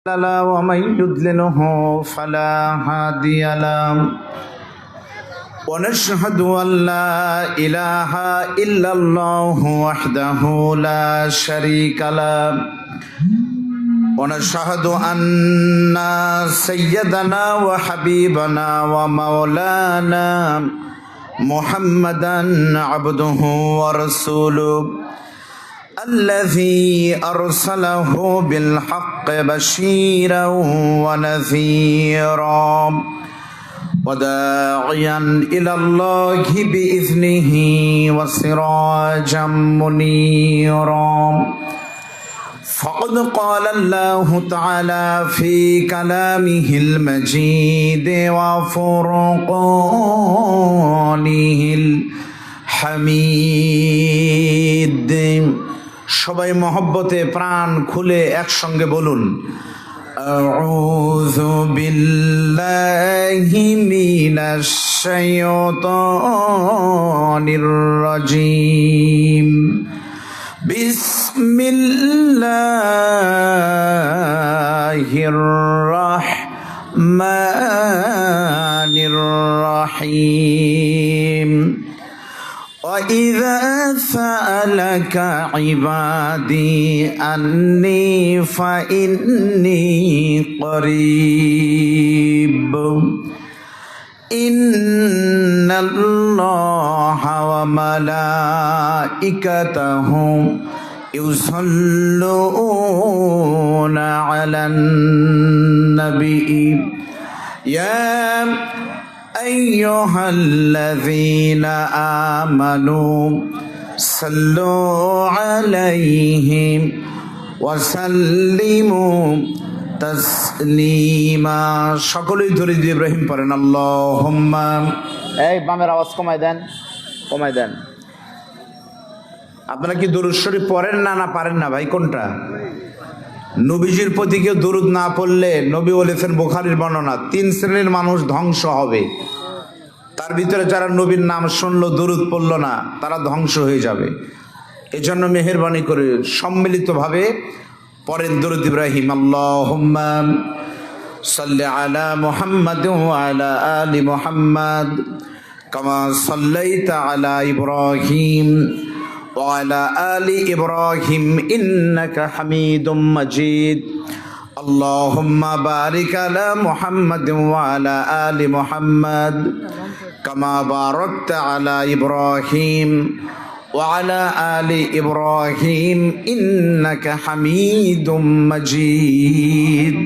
لا ومن يضلله فلا هادي له ونشهد أن لا إله إلا الله وحده لا شريك له ونشهد أن سيدنا وحبيبنا ومولانا محمدا عبده ورسوله الذي أرسله بالحق بشيرا ونذيرا وداعيا إلى الله بإذنه وسراجا منيرا فقد قال الله تعالى في كلامه المجيد وفرقانه الحميد সবাই মহব্বতে প্রাণ খুলে একসঙ্গে বলুন আউযু বিল্লাহি মিনাশ শাইতানির রাজীম বিসমিল্লাহির রাহমানির রহিম وَإِذَا سَأَلَكَ عِبَادِي أَنِّي فَإِنِّي قَرِيبٌ إِنَّ اللَّهَ وَمَلَائِكَتَهُ يُصَلُّونَ عَلَى النَّبِيِّ يَا أيها الذين آمنوا صلوا عليه وسلموا تسليما সকলেই দরুদ ইব্রাহিম পড়েন আল্লাহুম্মা এই বামের আওয়াজ কমাই দেন আপনারা কি দরুদ শরীফ পড়েন না পারেন না ভাই কোনটা নবীজির প্রতি কেউ দরুদ না পড়লে নবী বলেছেন বুখারীর বর্ণনা 3 শ্রেণীর মানুষ ধ্বংস হবে তার ভিতরে যারা নবীর নাম শুনলো দরুদ পড়লো না তারা ধ্বংস হয়ে যাবে এজন্য মেহেরবানি করে সম্মিলিতভাবে পড়েন দরুদ ইব্রাহিম আল্লাহুম্মা সাল্লি আলা মুহাম্মাদ ওয়া আলা আলি মুহাম্মাদ কামা সাল্লাইতা আলা ইব্রাহিম وعلى آل إبراهيم إنك حميد مجيد اللهم بارك على محمد وعلى آل محمد كما باركت على إبراهيم وعلى آل إبراهيم إنك حميد مجيد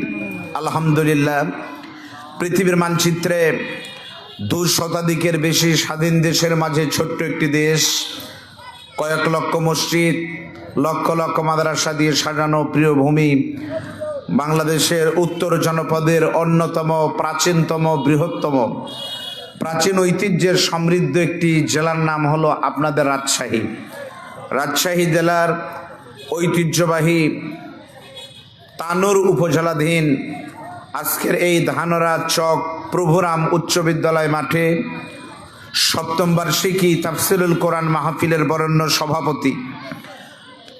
الحمد لله পৃথিবীর মানচিত্রে 2 শতাধিকের বেশি স্বাধীন দেশের মাঝে ছোট্ট একটি দেশ কয়েক লক্ষ মসজিদ লক্ষ লক্ষ মাদ্রাসা দিয়ে সাজানো প্রিয় ভূমি বাংলাদেশের উত্তর জনপদের অন্যতম প্রাচীনতম বৃহত্তম প্রাচীন ঐতিহ্যের সমৃদ্ধ একটি জেলার নাম হলো আপনাদের রাজশাহী জেলার ঐতিহ্যবাহী তানোর উপজেলাধীন আজকের এই ধানরা চক প্রভুরাম উচ্চ বিদ্যালয় মাঠে 7ম বার্ষিকী তাফসিরুল কোরআন মাহফিলের বরেণ্য সভাপতি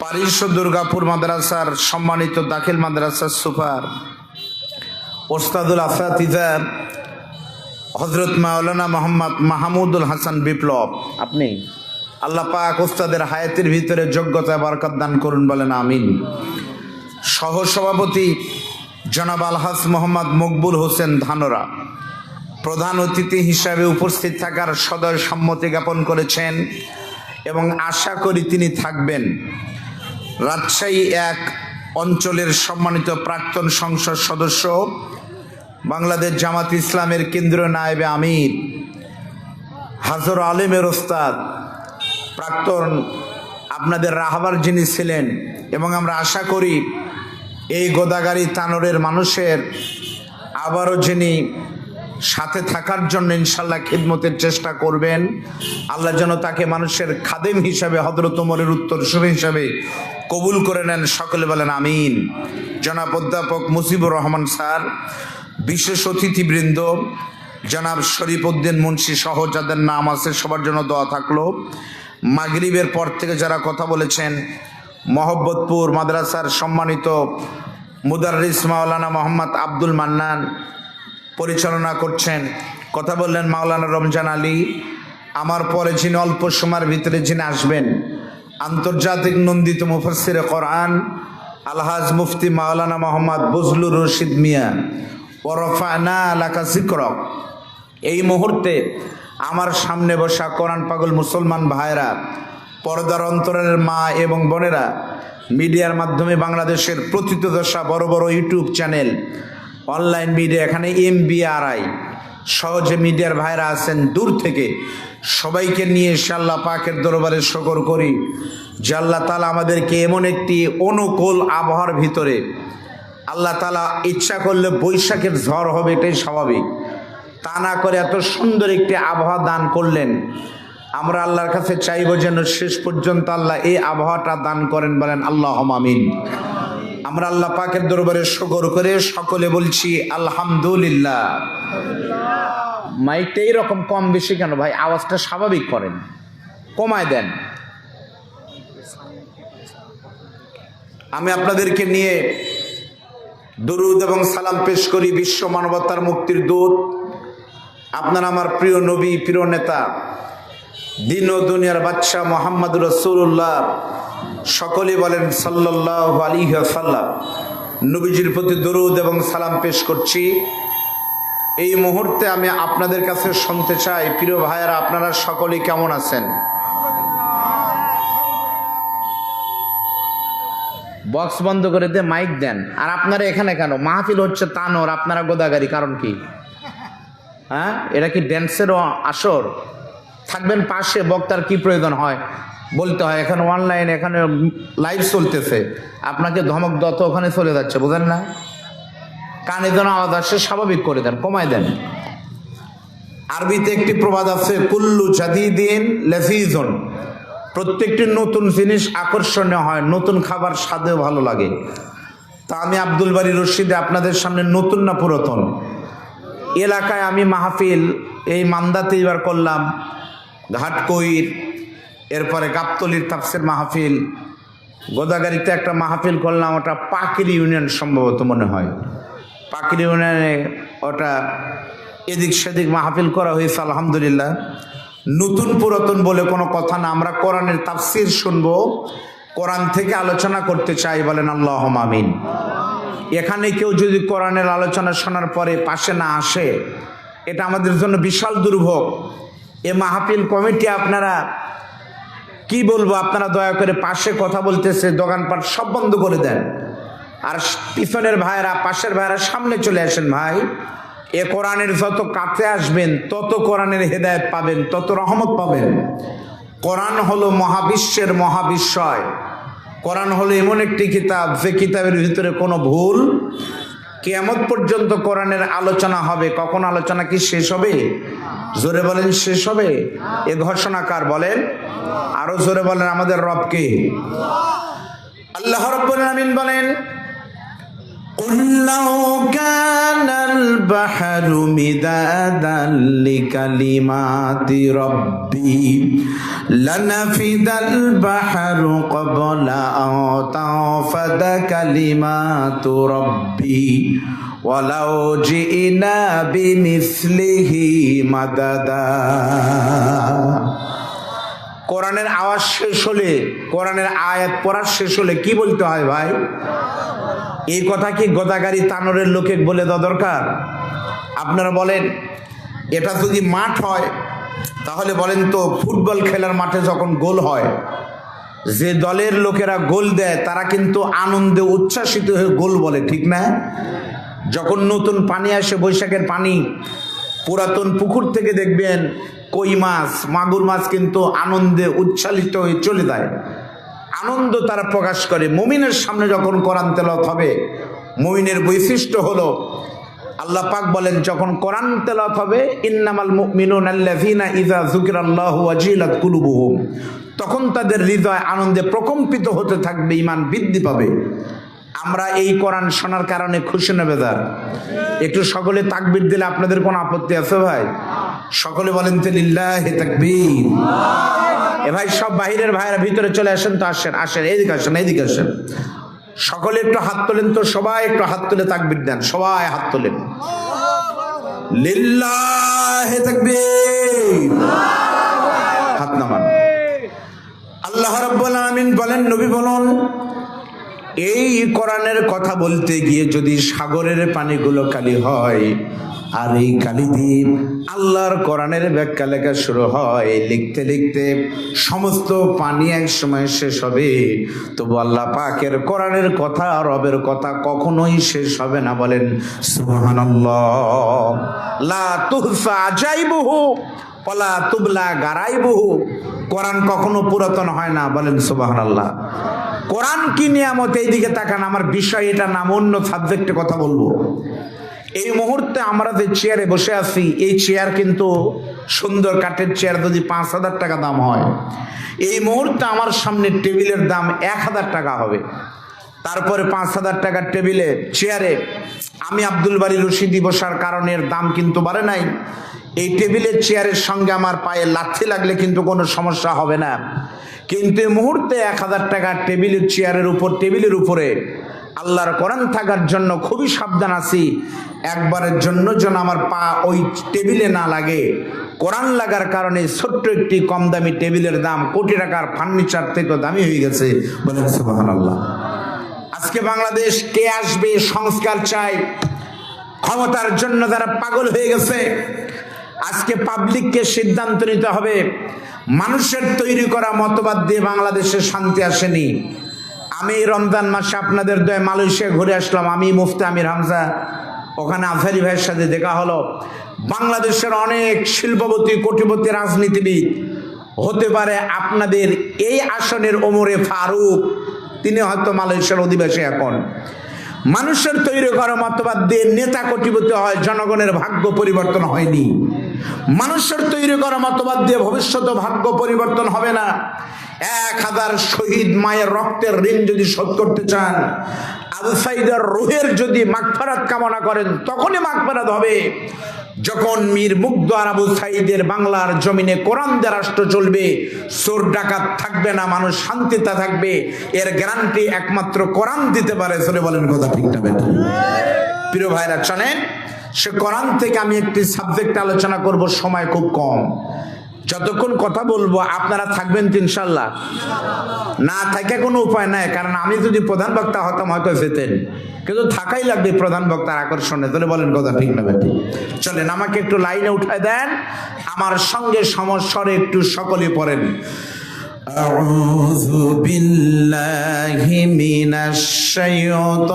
পারিশ্ব দুর্গাপুর মাদ্রাসার সম্মানিত দাখিল মাদ্রাসার সুপার ওস্তাদুল আসাতিজা হযরত মাওলানা মোহাম্মদ মাহমুদুল হাসান বিপ্লব আপনি আল্লাহ পাক ওস্তাদের হায়াতের ভিতরে যোগ্যতা বরকত দান করুন বলেন আমিন সহ সভাপতি জনাব আলহাজ মোহাম্মদ মকবুল হোসেন ধানরা প্রধান অতিথি হিসাবে উপস্থিত থাকার সদয় সম্মতি জ্ঞাপন করেছেন এবং আশা করি তিনি থাকবেন রাজশাহী 1 অঞ্চলের সম্মানিত প্রাক্তন সংসদ সদস্য বাংলাদেশ জামাত ইসলামের কেন্দ্রীয় নায়েবে আমির হাজর আলেমের ওস্তাদ প্রাক্তন আপনাদের রাহাবার যিনি ছিলেন এবং আমরা আশা করি এই গোদাগাড়ি তানোরের মানুষের আবারও যিনি সাথে থাকার জন্য ইনশাআল্লাহ খিদমতের চেষ্টা করবেন আল্লাহ যেন তাকে মানুষের খাদেম হিসাবে হযরত ওমরের উত্তরসূরি হিসাবে কবুল করে নেন সকলে বলেন আমিন জনাব অধ্যাপক মুজিবুর রহমান স্যার বিশেষ অতিথিবৃন্দ জনাব শরীফ উদ্দিন মুন্সি সহ যাদের নাম আছে সবার জন্য দোয়া থাকলো মাগরিবের পর থেকে যারা কথা বলেছেন মহব্বতপুর মাদ্রাসার সম্মানিত মুদাররিস মাওলানা মোহাম্মদ আব্দুল মান্নান পরিচালনা করছেন। কথা বললেন মাওলানা রমজান আলী। আমার পরে যিনি অল্প সময়ের ভিতরে যিনি আসবেন, আন্তর্জাতিক নন্দিত মুফাসসিরে কোরআন আলহাজ মুফতি মাওলানা মোহাম্মদ বজলুর রশিদ মিয়া ওরফানা লাকা যিকরক। এই মুহূর্তে আমার সামনে বসা কোরআন পাগল মুসলমান ভাইরা, পর্দার অন্তরের মা এবং বোনেরা, মিডিয়ার মাধ্যমে বাংলাদেশের প্রথিতযশা বড় বড় ইউটিউব চ্যানেল, অনলাইন মিডিয়া, এখানে MBRI সহজে মিডিয়ার ভাইরা আছেন দূর থেকে, সবাইকে নিয়ে আল্লাহ পাকের দরবারে শুকর করি যে আল্লাহ তাআলা আমাদেরকে এমন একটি অনুকূল আবহাওয়ার ভিতরে, আল্লাহ তাআলা ইচ্ছা করলে বৈশাখের ঝড় হবে, এটাই স্বাভাবিক, তা না করে এত সুন্দর একটি আবহাওয়া দান করলেন। আমরা আল্লাহর কাছে চাইব যেন শেষ পর্যন্ত আল্লাহ এই আবহাওয়াটা দান করেন, বলেন আল্লাহুম্মা আমিন। আমরা আল্লাহ পাকের দরবারে শুকর করে সকলে বলছি আলহামদুলিল্লাহ। মাইকটা এইরকম কম বেশি কেন ভাই? আওয়াজটা স্বাভাবিক করেন, কমায় দেন। আমি আপনাদেরকে নিয়ে দরুদ এবং সালাম পেশ করি বিশ্ব মানবতার মুক্তির দূত, আপনার আমার প্রিয় নবী, প্রিয় নেতা, দিন ও দুনিয়ার বাদশা মুহাম্মদুর রাসূলুল্লাহ। সকলে বলেন সাল্লাল্লাহু আলাইহি ওয়াসাল্লাম। নবীজির প্রতি দরুদ এবং সালাম পেশ করছি। এই মুহূর্তে আমি আপনাদের কাছে শুনতে চাই, প্রিয় ভাইয়েরা, আপনারা সকলে কেমন আছেন? বক্স বন্ধ করে দিয়ে মাইক দেন। আর আপনারা এখানে কেন? মাহফিল হচ্ছে তানোর, আপনারা গোদাগারি, কারণ কি? হ্যাঁ, এটা কি ড্যান্সের আসর? থাকবেন পাশে, বক্তার কি প্রয়োজন হয় বলতে হয়। এখানে অনলাইন, এখানে লাইভ চলতেছে, আপনাকে ধমক দত ওখানে চলে যাচ্ছে, বুঝেন না? কানে যেন আওয়াজ আসে, স্বাভাবিক করে দেন, কমায় দেন। আরবিতে একটি প্রবাদ আছে, কুল্লু জাদিদিন লাযীজুন, প্রত্যেকটি নতুন জিনিস আকর্ষণীয় হয়, নতুন খাবার স্বাদেও ভালো লাগে। তা আমি আব্দুল বারী রশিদে আপনাদের সামনে নতুন না পুরাতন? এলাকায় আমি মাহফিল এই মান্দাতে এবার করলাম, ঘাটকইর, এরপরে গাবতলির তাফসির মাহফিল, গোদাগাড়িতে একটা মাহফিল করলাম, ওটা পাকির ইউনিয়ন সম্ভবত মনে হয়, পাকির ইউনিয়নে ওটা এদিক সেদিক মাহফিল করা হয়েছে। আলহামদুলিল্লাহ। নতুন পুরাতন বলে কোনো কথা না, আমরা কোরআনের তাফসির শুনবো, কোরআন থেকে আলোচনা করতে চাই, বলেন আল্লাহুম্মা আমিন। এখানে কেউ যদি কোরআনের আলোচনা শোনার পরে পাশে না আসে, এটা আমাদের জন্য বিশাল দুর্ভোগ। এ মাহফিল কমিটি, আপনারা কি বলবো, আপনারা দয়া করে পাশে কথা বলতেছে, দোকানপাট সব বন্ধ করে দেন। আর পিছনের ভাইয়েরা, পাশের ভাইয়েরা সামনে চলে আসেন ভাই। এ কোরআনের যত কাছে আসবেন তত কোরআনের হেদায়েত পাবেন, তত রহমত পাবেন। কোরআন হলো মহাবিশ্বের মহাবিশ্বয়। কোরআন হলো এমন একটি কিতাব, যে কিতাবের ভিতরে কোনো ভুল, কিয়ামত পর্যন্ত কোরআনের আলোচনা হবে। কখন আলোচনা কি শেষ হবে? জোরে বলেন, শেষ হবে। এ ঘোষণা কার বলেন? আরো জোরে বলেন, আমাদের রবকে। আল্লাহ রাব্বুল আলামিন বলেন, قُلْ لَوْ كَانَ الْبَحْرُ مِدَادًا لِكَلِمَاتِ رَبِّي لَنَفِدَ الْبَحْرُ قَبْلَ أَن تَنفَدَ كَلِمَاتُ رَبِّي وَلَوْ جِئْنَا بِمِثْلِهِ مَدَدًا। কোরআনের আওয়াজ শেষ হলে, কোরআনের আয়াত পড়া শেষ হলে কি বলতে হয় ভাই? এই কথা কি গোদাগাড়ি তানোরের লোকে বলে দেওয়া দরকার? আপনারা বলেন, এটা যদি মাঠ হয় তাহলে বলেন তো, ফুটবল খেলার মাঠে যখন গোল হয়, যে দলের লোকেরা গোল দেয় তারা কিন্তু আনন্দে উচ্ছ্বাসিত হয়ে গোল বলে, ঠিক না? যখন নতুন পানি আসে, বৈশাখের পানি, পুরাতন পুকুর থেকে দেখবেন কই মাছ, মাগুর মাছ কিন্তু আনন্দে উচ্ছ্বাসিত হয়ে চলে যায়, আনন্দ তারা প্রকাশ করে। মুমিনের সামনে যখন কোরআন তেলাওয়াত হবে, মুমিনের বৈশিষ্ট্য হলো, আল্লাহ পাক বলেন, যখন কোরআন তেলাওয়াত হবে, ইন্নামাল মুমিনুনা আল্লাযীনা ইযা যুকিরাল্লাহু ওয়াজিলাত কুলুবুহুম, তখন তাদের হৃদয় আনন্দে প্রকম্পিত হতে থাকবে, ঈমান বৃদ্ধি পাবে। আমরা এই কোরআন শোনার কারণে খুশি না বেজার? একটু সকলে তাকবীর দিলে আপনাদের কোনো আপত্তি আছে ভাই? সকলে বলেন তো লিল্লাহি তাকবীর। এ ভাই, সব বাহিরের ভাইরা ভিতরে চলে আসেন তো, আসেন আসেন, এইদিকে আসেন, এইদিকে আসেন। সকলে একটু হাত তোলেন তো, সবাই একটু হাত তুলে তাকবীর দেন, সবাই হাত তোলেন। লিল্লাহি তাকবীর। হাত নামান। আল্লাহ রাব্বুল আলামিন বলেন, নবী বলুন, এই কোরআনের কথা বলতে গিয়ে যদি সাগরের পানিগুলো কালি হয়, আর এই কালি দিয়ে আল্লাহর কোরআনের ব্যাখ্যা লেখা শুরু হয়, লিখতে লিখতে সমস্ত পানি এক সময় শেষ হবে, তবু আল্লাহ পাকের কোরআনের কথা, রবের কথা কখনোই শেষ হবে না। বলেন সুবহানাল্লাহ। লা তুহসা আজাইবুহু ওয়ালা তুবলা গারাইবুহু। কোরআন কখনো পুরাতন হয় না। বলেন সুবহানাল্লাহ। কোরআন কি নিয়ামত, এই দিকে তাকান। আমার বিষয় এটা নাম, অন্য সাবজেক্টে কথা বলবো। এই মুহূর্তে আমরা যে চেয়ারে বসে আছি, এই চেয়ার কিন্তু সুন্দর কাঠের চেয়ার, যদি 5,000 টাকা দাম হয়, এই মুহূর্তে আমার সামনে টেবিলের দাম 1,000 টাকা হবে। তারপরে 5,000 টাকার টেবিলে চেয়ারে আমি আব্দুল বারী রশিদি বসার কারণে এর দাম কিন্তু বাড়ে নাই। এই টেবিলের চেয়ারের সঙ্গে আমার পায়ে লাথি লাগলে কিন্তু কোনো সমস্যা হবে না। কিন্তু এই মুহূর্তে 1,000 টাকার টেবিলের চেয়ারের উপর, টেবিলের উপরে আল্লাহর কোরআন থাকার জন্য খুবই সাবধান আছি। একবারের জন্য যেন আমার পা ওই টেবিলে না লাগে। কোরআন লাগার কারণে ছোট্ট একটি কম দামি টেবিলের দাম কোটি টাকার ফার্নিচার থেকে দামি হয়ে গেছে। বলেন সুবহানাল্লাহ। আজকে বাংলাদেশ কে আসবে, সংস্কার চাই, ক্ষমতার জন্য যারা পাগল হয়ে গেছে। আজকে পাবলিককে সিদ্ধান্ত নিতে হবে। মানুষের তৈরি করা মতবাদ দিয়ে বাংলাদেশে শান্তি আসেনি। আমি রমজান মাসে আপনাদের দয়ে মালয়েশিয়া ঘুরে আসলাম। আমি মুফতি আমির হামজা, ওখানে আজহারি ভাইয়ের সাথে দেখা হলো। বাংলাদেশের অনেক শিল্পপতি, কোটিপতি, রাজনীতিবিদ হতে পারে আপনাদের এই আসনের ওমরে ফারুক, তিনি হয়তো মালয়েশিয়ার অধিবাসী। এখন মানুষের তৈরি করা মতবাদ দিয়ে নেতা কোটিপতি হয়, জনগণের ভাগ্য পরিবর্তন হয়নি। মানুষের তৈরি করা মতবাদ দিয়ে ভবিষ্যতে ভাগ্য পরিবর্তন হবে না। 1,000 শহীদ মায়ের রক্তের ঋণ যদি শোধ করতে চান, আবু সাইদের রুহের যদি মাগফিরাত কামনা করেন, তখনই মাগফিরাত হবে যখন মীর মুগ্ধ আর আবু সাইদের বাংলার জমিনে কোরআন দিয়ে রাষ্ট্র চলবে, চোর ডাকাত থাকবে না, মানুষ শান্তিতে থাকবে। এর গ্যারান্টি একমাত্র কোরআন দিতে পারে। চলে বলেন কথা ঠিক না বেটা? প্রিয় ভাইরা, জানেন সে কোরআন থেকে আমি একটি সাবজেক্ট আলোচনা করব, সময় খুব কম। যতক্ষণ কথা বলবো আপনারা থাকবেন তো ইনশাল্লাহ? না থাকে কোনো উপায় নাই, কারণ আমি যদি প্রধান বক্তা হতাম হয়তো যেতেন, কিন্তু থাকাই লাগবে প্রধান বক্তার আকর্ষণে। তাহলে বলেন কথা ঠিক না বেটি? চলেন আমাকে একটু লাইনে উঠায় দেন, আমার সঙ্গে সমস্বরে একটু সকলে পড়েন। আউযু বিল্লাহি মিনাশ শাইতানির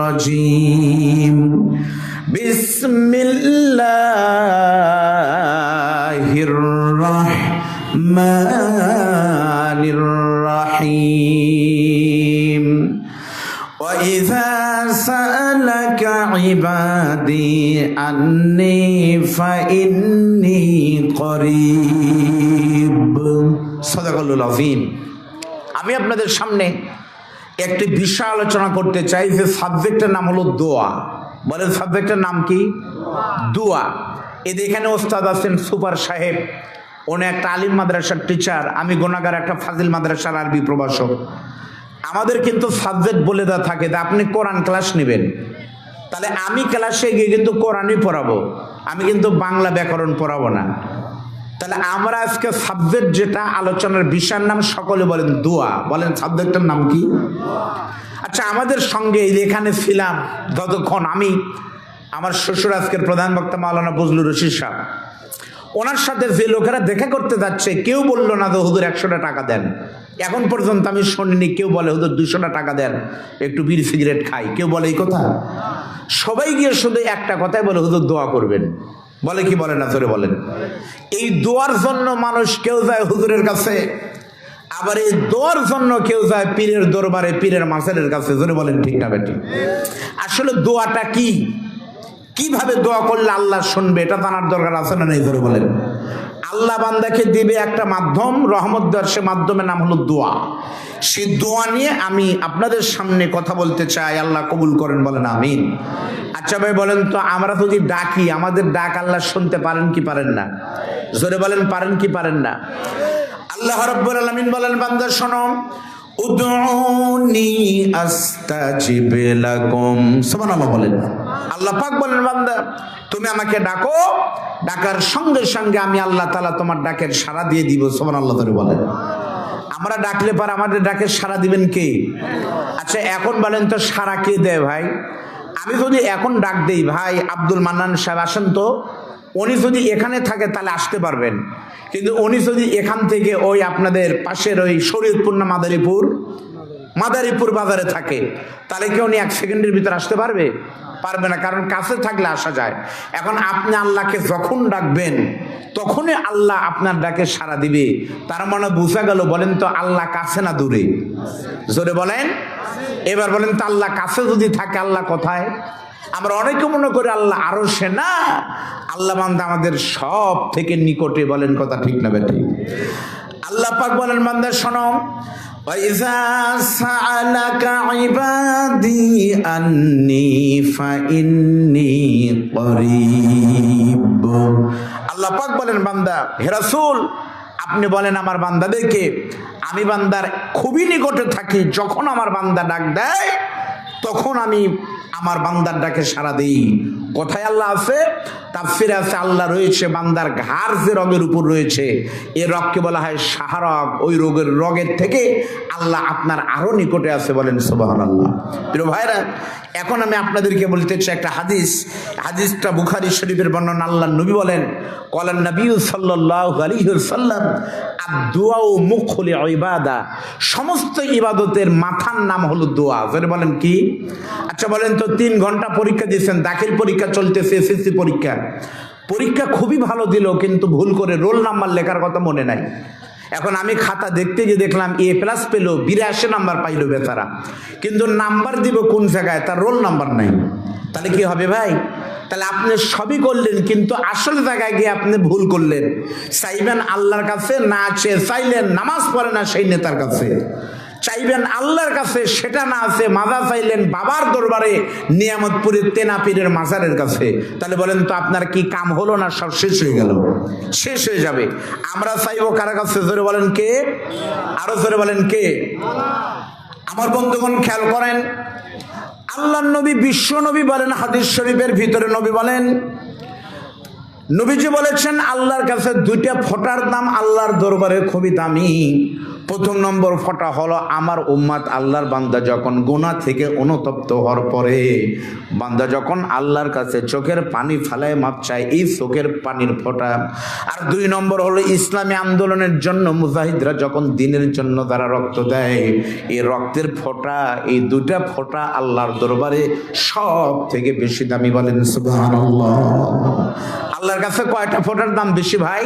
রাজীম। বিসমিল্লাহির রাহমানির রাহিম। ওয়া ইযা সাআলাকা ইবাদি আন্নী ফাইন্নী করিব। সাদাকাল্লাহুল আযীম। আমি আপনাদের সামনে একটি বিষয় আলোচনা করতে চাই, যে সাবজেক্টের নাম হলো দোয়া। বলেন সাবজেক্টের নাম কি? দোয়া। এখানে ওস্তাদ আছেন সুপার সাহেব, উনি একটা আলিম মাদ্রাসার টিচার, আমি গুনাহগার একটা ফাজিল মাদ্রাসার আরবি প্রভাষক। আমাদের কিন্তু সাবজেক্ট বলে দেওয়া থাকে যে আপনি কোরআন ক্লাস নেবেন, তাহলে আমি ক্লাসে গিয়ে কিন্তু কোরআনই পড়াবো, আমি কিন্তু বাংলা ব্যাকরণ পড়াবো না। তাহলে আমরা আজকে সাবজেক্ট যেটা আলোচনার বিষয়ের নাম, সকলে বলেন দোয়া। বলেন সাবজেক্টের নাম কি? আচ্ছা, আমাদের সঙ্গে এখানে ছিলাম যতক্ষণ, আমি আমার শ্বশুর আজকের প্রধান বক্তা মাওলানা ফজলুর রশিদ সাহেব, ওনার সাথে যে লোকেরা দেখা করতে যাচ্ছে, কেউ বললো না যে হুজুর 100টা টাকা দেন। এখন পর্যন্ত আমি শুনিনি কেউ বলে হুজুর 200টা টাকা দেন, একটু বিড়ি সিগারেট খাই। কেউ বলে এই কথা? সবাই গিয়ে শুধু একটা কথাই বলে, হুজুর দোয়া করবেন। বলে কি বলে না? জোরে বলেন। এই দোয়ার জন্য মানুষ কেউ যায় হুজুরের কাছে, আবার এই দোয়ার জন্য কেউ যায় পীরের দরবারে, পীরের মাসালের কাছে। জোরে বলেন ঠিক না বেটি? আসলে দোয়াটা কি, কিভাবে দোয়া করলে আল্লাহ শুনবে, এটা জানার দরকার আছে না নেই? জোরে বলেন। আল্লাহ বান্দাকে দিবে একটা মাধ্যম, রহমত দেওয়ার, সে মাধ্যমের নাম হলো দোয়া। সেই দোয়া নিয়ে আমি আপনাদের সামনে কথা বলতে চাই। আল্লাহ কবুল করেন, বলেন আমিন। আচ্ছা ভাই বলেন তো, আমরা যদি ডাকি, আমাদের ডাক আল্লাহ শুনতে পারেন কি পারেন না? জোরে বলেন, পারেন কি পারেন না? আল্লাহ রাব্বুল আলামিন বলেন, বান্দা শোনো, উদউনি আস্তাজিব লাকুম। সুবহানাল্লাহ বলেন। আল্লাহ পাক বলেন, বান্দা তুমি আমাকে ডাকো, ডাকার সঙ্গে সঙ্গে আমি আল্লাহ তাআলা তোমার ডাকের সাড়া দিয়ে দিব। সুবহানাল্লাহ ধরে বলেন। আমরা ডাকলে পর আমাদের ডাকের সাড়া দিবেন কে? আচ্ছা এখন বলেন তো সাড়া কে দেয় ভাই? আমি যদি এখন ডাক দেই, ভাই আব্দুল মান্নান সাহেব আসেন তো, উনি যদি এখানে থাকে তাহলে আসতে পারবেন, কিন্তু উনি যদি এখান থেকে ওই আপনাদের পাশের ওই শরীয়তপুর না মাদারীপুর বাজারে থাকে, তাহলে কি উনি 1 সেকেন্ডের ভিতর আসতে পারবে? পারবে না, কারণ কাছে থাকলে আসা যায়। এখন আপনি আল্লাহকে যখন ডাকবেন তখনই আল্লাহ আপনার ডাকে সাড়া দিবে। তার মানে বোঝা গেল, বলেন তো আল্লাহ কাছে না দূরে? জোরে বলেন। এবার বলেন তো আল্লাহ কাছে যদি থাকে আল্লাহ কোথায়? আমরা অনেকে মনে করি আল্লাহ আরশে, না, আল্লাহ বান্দা আমাদের সব থেকে নিকটে। বলেন কথা ঠিক না বেঠিক? আল্লাহ পাক বলেন, বান্দা শোনো, وَإِذَا سَأَلَكَ عِبَادِي أَنِّي فَإِنِّي قَرِيبٌ। আল্লাহ পাক বলেন, বান্দা হে রাসূল আপনি বলেন আমার বান্দাদেরকে আমি বান্দার খুবই নিকটে থাকি। যখন আমার বান্দা ডাক দেয় তখন আমি আমার বান্দার ডাকে সাড়া দিই। কোথায় আল্লাহ আছে? তাফসীরে আছে আল্লাহ রয়েছে বান্দার ঘাড় যে রগের উপর রয়েছে, এই রগকে বলা হয় শাহরগ। ওই রগের থেকে আল্লাহ আপনার আরো নিকটে আছে। বলেন সুবহানাল্লাহ। প্রিয় ভাইরা, এখন আমি আপনাদেরকে বলতে চাই একটা হাদিসটা বুখারী শরীফের বর্ণনা। আল্লাহর নবী বলেন, ক্বালান নবী সাল্লাল্লাহু আলাইহি ওয়াসাল্লাম আদ-দুআউ মুখুল ইবাদা। সমস্ত ইবাদতের মাথার নাম হলো দোয়া। যারা বলেন কি? আচ্ছা বলেন তো 3 ঘন্টা পরীক্ষা দিয়েছেন, দাখিল পরীক্ষা চলতেছে, এসএসসি পরীক্ষা খুবই ভালো দিল, কিন্তু ভুল করে রোল নাম্বার লেখার কথা মনে নাই। এখন আমি খাতা দেখতে গিয়ে দেখলাম A+ পেল, 82 নাম্বার পাইলো বেচারা, কিন্তু নাম্বার দিব কোন জায়গায়? তার রোল নাম্বার নাই। তাহলে কি হবে ভাই? তাহলে আপনি সবই করলেন কিন্তু আসল জায়গায় গিয়ে আপনি ভুল করলেন। চাইবেন আল্লাহর কাছে, না চাইলেন নামাজ পড়ে না সেই নেতার কাছে। চাইবেন আল্লাহর কাছে, সেটা না আছে মাজার চাইলেন বাবার দরবারে নিয়ামতপুরের তেনাপীরের মাজারের কাছে। তাহলে বলেন তো আপনার কি কাম হলো না? সব শেষ হয়ে গেল, শেষ হয়ে যাবে। আমরা চাইবো কার কাছে? জোরে বলেন কে? আরো জোরে বলেন কে? আমার বন্ধুগণ খেয়াল করেন, আল্লাহর নবী বিশ্ব নবী বলেন, হাদিস শরীফের ভিতরে নবী বলেন, নবীজি বলেছেন আল্লাহর কাছে 2টা ফোঁটার দাম আল্লাহর দরবারে খুবই দামি। প্রথম নম্বর ফোঁটা হলো আমার উম্মাত আল্লাহর বান্দা যখন গুনাহ থেকে অনুতপ্ত হওয়ার পরে বান্দা যখন আল্লাহর কাছে চোখের পানি ফেলায় মাপ চায়, এই চোখের পানির ফোঁটা। আর 2 নম্বর হলো ইসলামী আন্দোলনের জন্য মুজাহিদরা যখন দ্বীনের জন্য তারা রক্ত দেয়, এই রক্তের ফোঁটা, এই 2টা ফোঁটা আল্লাহর দরবারে সব থেকে বেশি দামি। বলেন সুবহানাল্লাহ। আল্লাহর কাছে কয়টা ফোঁটার দাম বেশি ভাই?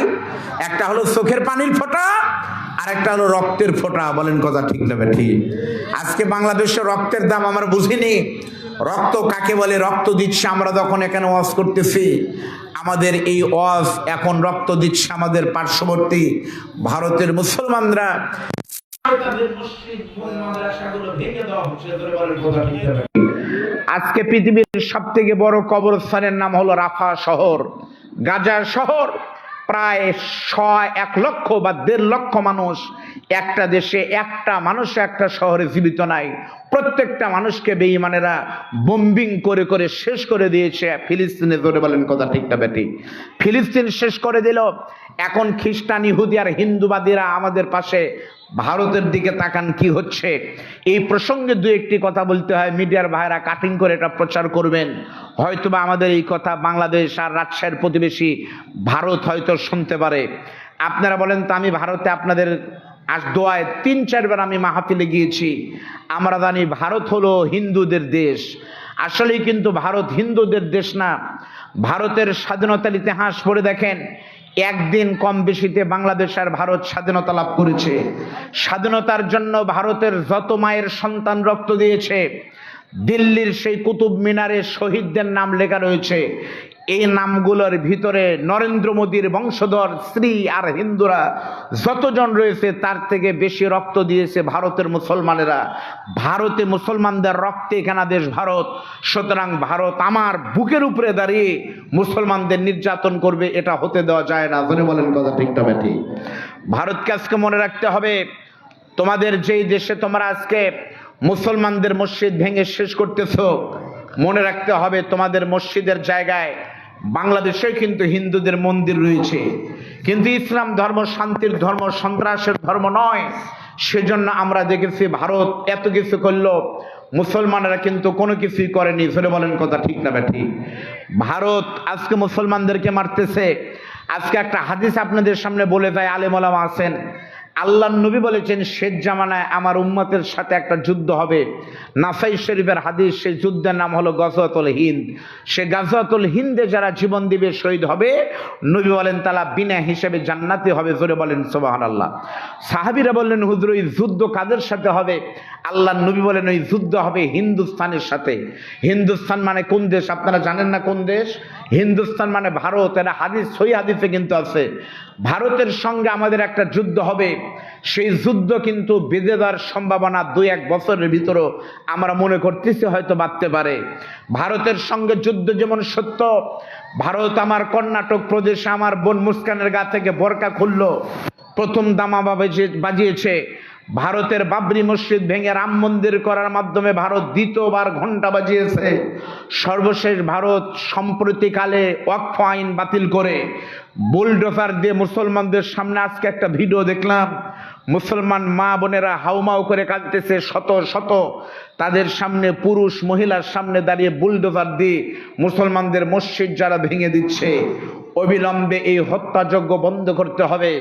একটা হলো চোখের পানির ফোঁটা, আর একটা হলো রক্তের ফোঁটা। বলেন কথা ঠিক না ঠিক? আজকে বাংলাদেশে রক্তের দাম আমরা বুঝিনি। রক্ত কাকে বলে? রক্ত দিচ্ছে আমরা যখন এখানে ওয়াজ করতেছি, আমাদের এই ওয়াজ এখন রক্ত দিচ্ছে আমাদের পার্শ্ববর্তী ভারতের মুসলমানরা। আজকে পৃথিবীর সব থেকে বড় কবরস্থানের নাম হলো রাফা শহর, গাজা শহর। প্রায় 1 লক্ষ বা 1.5 লক্ষ মানুষ একটা দেশে, একটা মানুষ একটা শহরে জীবিত নাই। প্রত্যেকটা মানুষকে বেঈমানেরা বোম্বিং করে করে শেষ করে দিয়েছে ফিলিস্তিনে। ধরে বলেন কথা ঠিক না বেঠিক? ফিলিস্তিন শেষ করে দিল। এখন খ্রিস্টান, ইহুদি আর হিন্দুবাদীরা আমাদের পাশে ভারতের দিকে তাকান কি হচ্ছে। এই প্রসঙ্গে 2-1টি কথা বলতে হয়। মিডিয়ার ভাইরা কাটিং করে এটা প্রচার করবেন, হয়তোবা আমাদের এই কথা বাংলাদেশ আর রাজশাহীর প্রতিবেশী ভারত হয়তো শুনতে পারে। আপনারা বলেন তো, আমি ভারতে আপনাদের দোয়ায় 3-4 বার আমি মাহফিলে গিয়েছি। আমরা জানি ভারত হলো হিন্দুদের দেশ, আসলেই কিন্তু ভারত হিন্দুদের দেশ না। ভারতের স্বাধীনতার ইতিহাস পড়ে দেখেন, একদিন কম বেশিতে বাংলাদেশ আর ভারত স্বাধীনতা লাভ করেছে। স্বাধীনতার জন্য ভারতের যত মায়ের সন্তান রক্ত দিয়েছে, দিল্লির সেই কুতুব মিনারে শহীদদের নাম লেখা রয়েছে। এই নামগুলোর ভিতরে নরেন্দ্র মোদীর বংশধর স্ত্রী আর হিন্দুরা যতজন রয়েছে তার থেকে বেশি রক্ত দিয়েছে ভারতের মুসলমানেরা। ভারতে মুসলমানদের রক্তে এখানে দেশ ভারত। সুতরাং ভারত আমার বুকের উপরে দাঁড়িয়ে মুসলমানদের নির্যাতন করবে, এটা হতে দেওয়া যায় না। বলেন কথা ঠিক না ঠিক? ভারতকে আজকে মনে রাখতে হবে, তোমাদের যেই দেশে তোমরা আজকে মুসলমানদের মসজিদ ভেঙে শেষ করতেছো, মনে রাখতে হবে তোমাদের মসজিদের জায়গায় বাংলাদেশে কিন্তু হিন্দুদের মন্দির রয়েছে, কিন্তু ইসলাম ধর্ম শান্তির ধর্ম, সন্ত্রাসের ধর্ম নয়। সেজন্য আমরা দেখেছি ভারত এত কিছু করলো, মুসলমানেরা কিন্তু কোনো কিছুই করেনি। ধরে বলেন কথা ঠিক না ঠিক? ভারত আজকে মুসলমানদেরকে মারতেছে। আজকে একটা হাদিস আপনাদের সামনে বলে যায়, আলেম ওলামা আছেন, আল্লাহর নবী বলেছেন শেষ জামানায় আমার উম্মতের সাথে একটা যুদ্ধ হবে। নাসাই শরীফের হাদিস, সেই যুদ্ধের নাম হলো গজওয়াতুল হিন্দ। সে গজওয়াতুল হিন্দে যারা জীবন দিবে, শহীদ হবে, নবী বলেন তারা বিনা হিসেবে জান্নাতি হবে। জোরে বলেন সুবহানাল্লাহ। সাহাবীরা বললেন হুজুর ওই যুদ্ধ কাদের সাথে হবে? আল্লাহর নবী বলেন ওই যুদ্ধ হবে হিন্দুস্তানের সাথে। হিন্দুস্তান মানে কোন দেশ আপনারা জানেন না? কোন দেশ? হিন্দুস্তান মানে ভারত। এটা হাদিস, সহি হাদিসে কিন্তু আছে। ভারতের সঙ্গে আমাদের একটা যুদ্ধ হবে। সেই যুদ্ধ কিন্তু বেঁধে দেওয়ার সম্ভাবনা 2-1 বছরের ভিতরও আমরা মনে করতেছি হয়তো বাড়তে পারে। ভারতের সঙ্গে যুদ্ধ যেমন সত্য, ভারত আমার কর্ণাটক প্রদেশে আমার বোন মুস্কানের গা থেকে বোরকা খুললো, প্রথম দামা বাজিয়েছে। ভারতের বাবরি মসজিদ ভেঙে রাম মন্দির করার মাধ্যমে ভারত দ্বিতীয়বার ঘন্টা বাজিয়েছে। সর্বশেষ ভারত সম্প্রতিকালে ওয়াকফ আইন বাতিল করে বুলডোজার দিয়ে মুসলমানদের সামনে, আজকে একটা ভিডিও দেখলাম, মুসলমান মা বোনেরা হাউমাউ করে কাঁদতেছে, শত শত তাদের সামনে পুরুষ মহিলার সামনে দাঁড়িয়ে বুলডোজার দিয়ে মুসলমানদের মসজিদ যারা ভেঙে দিচ্ছে। অবিলম্বে এই হত্যাযজ্ঞ বন্ধ করতে হবে।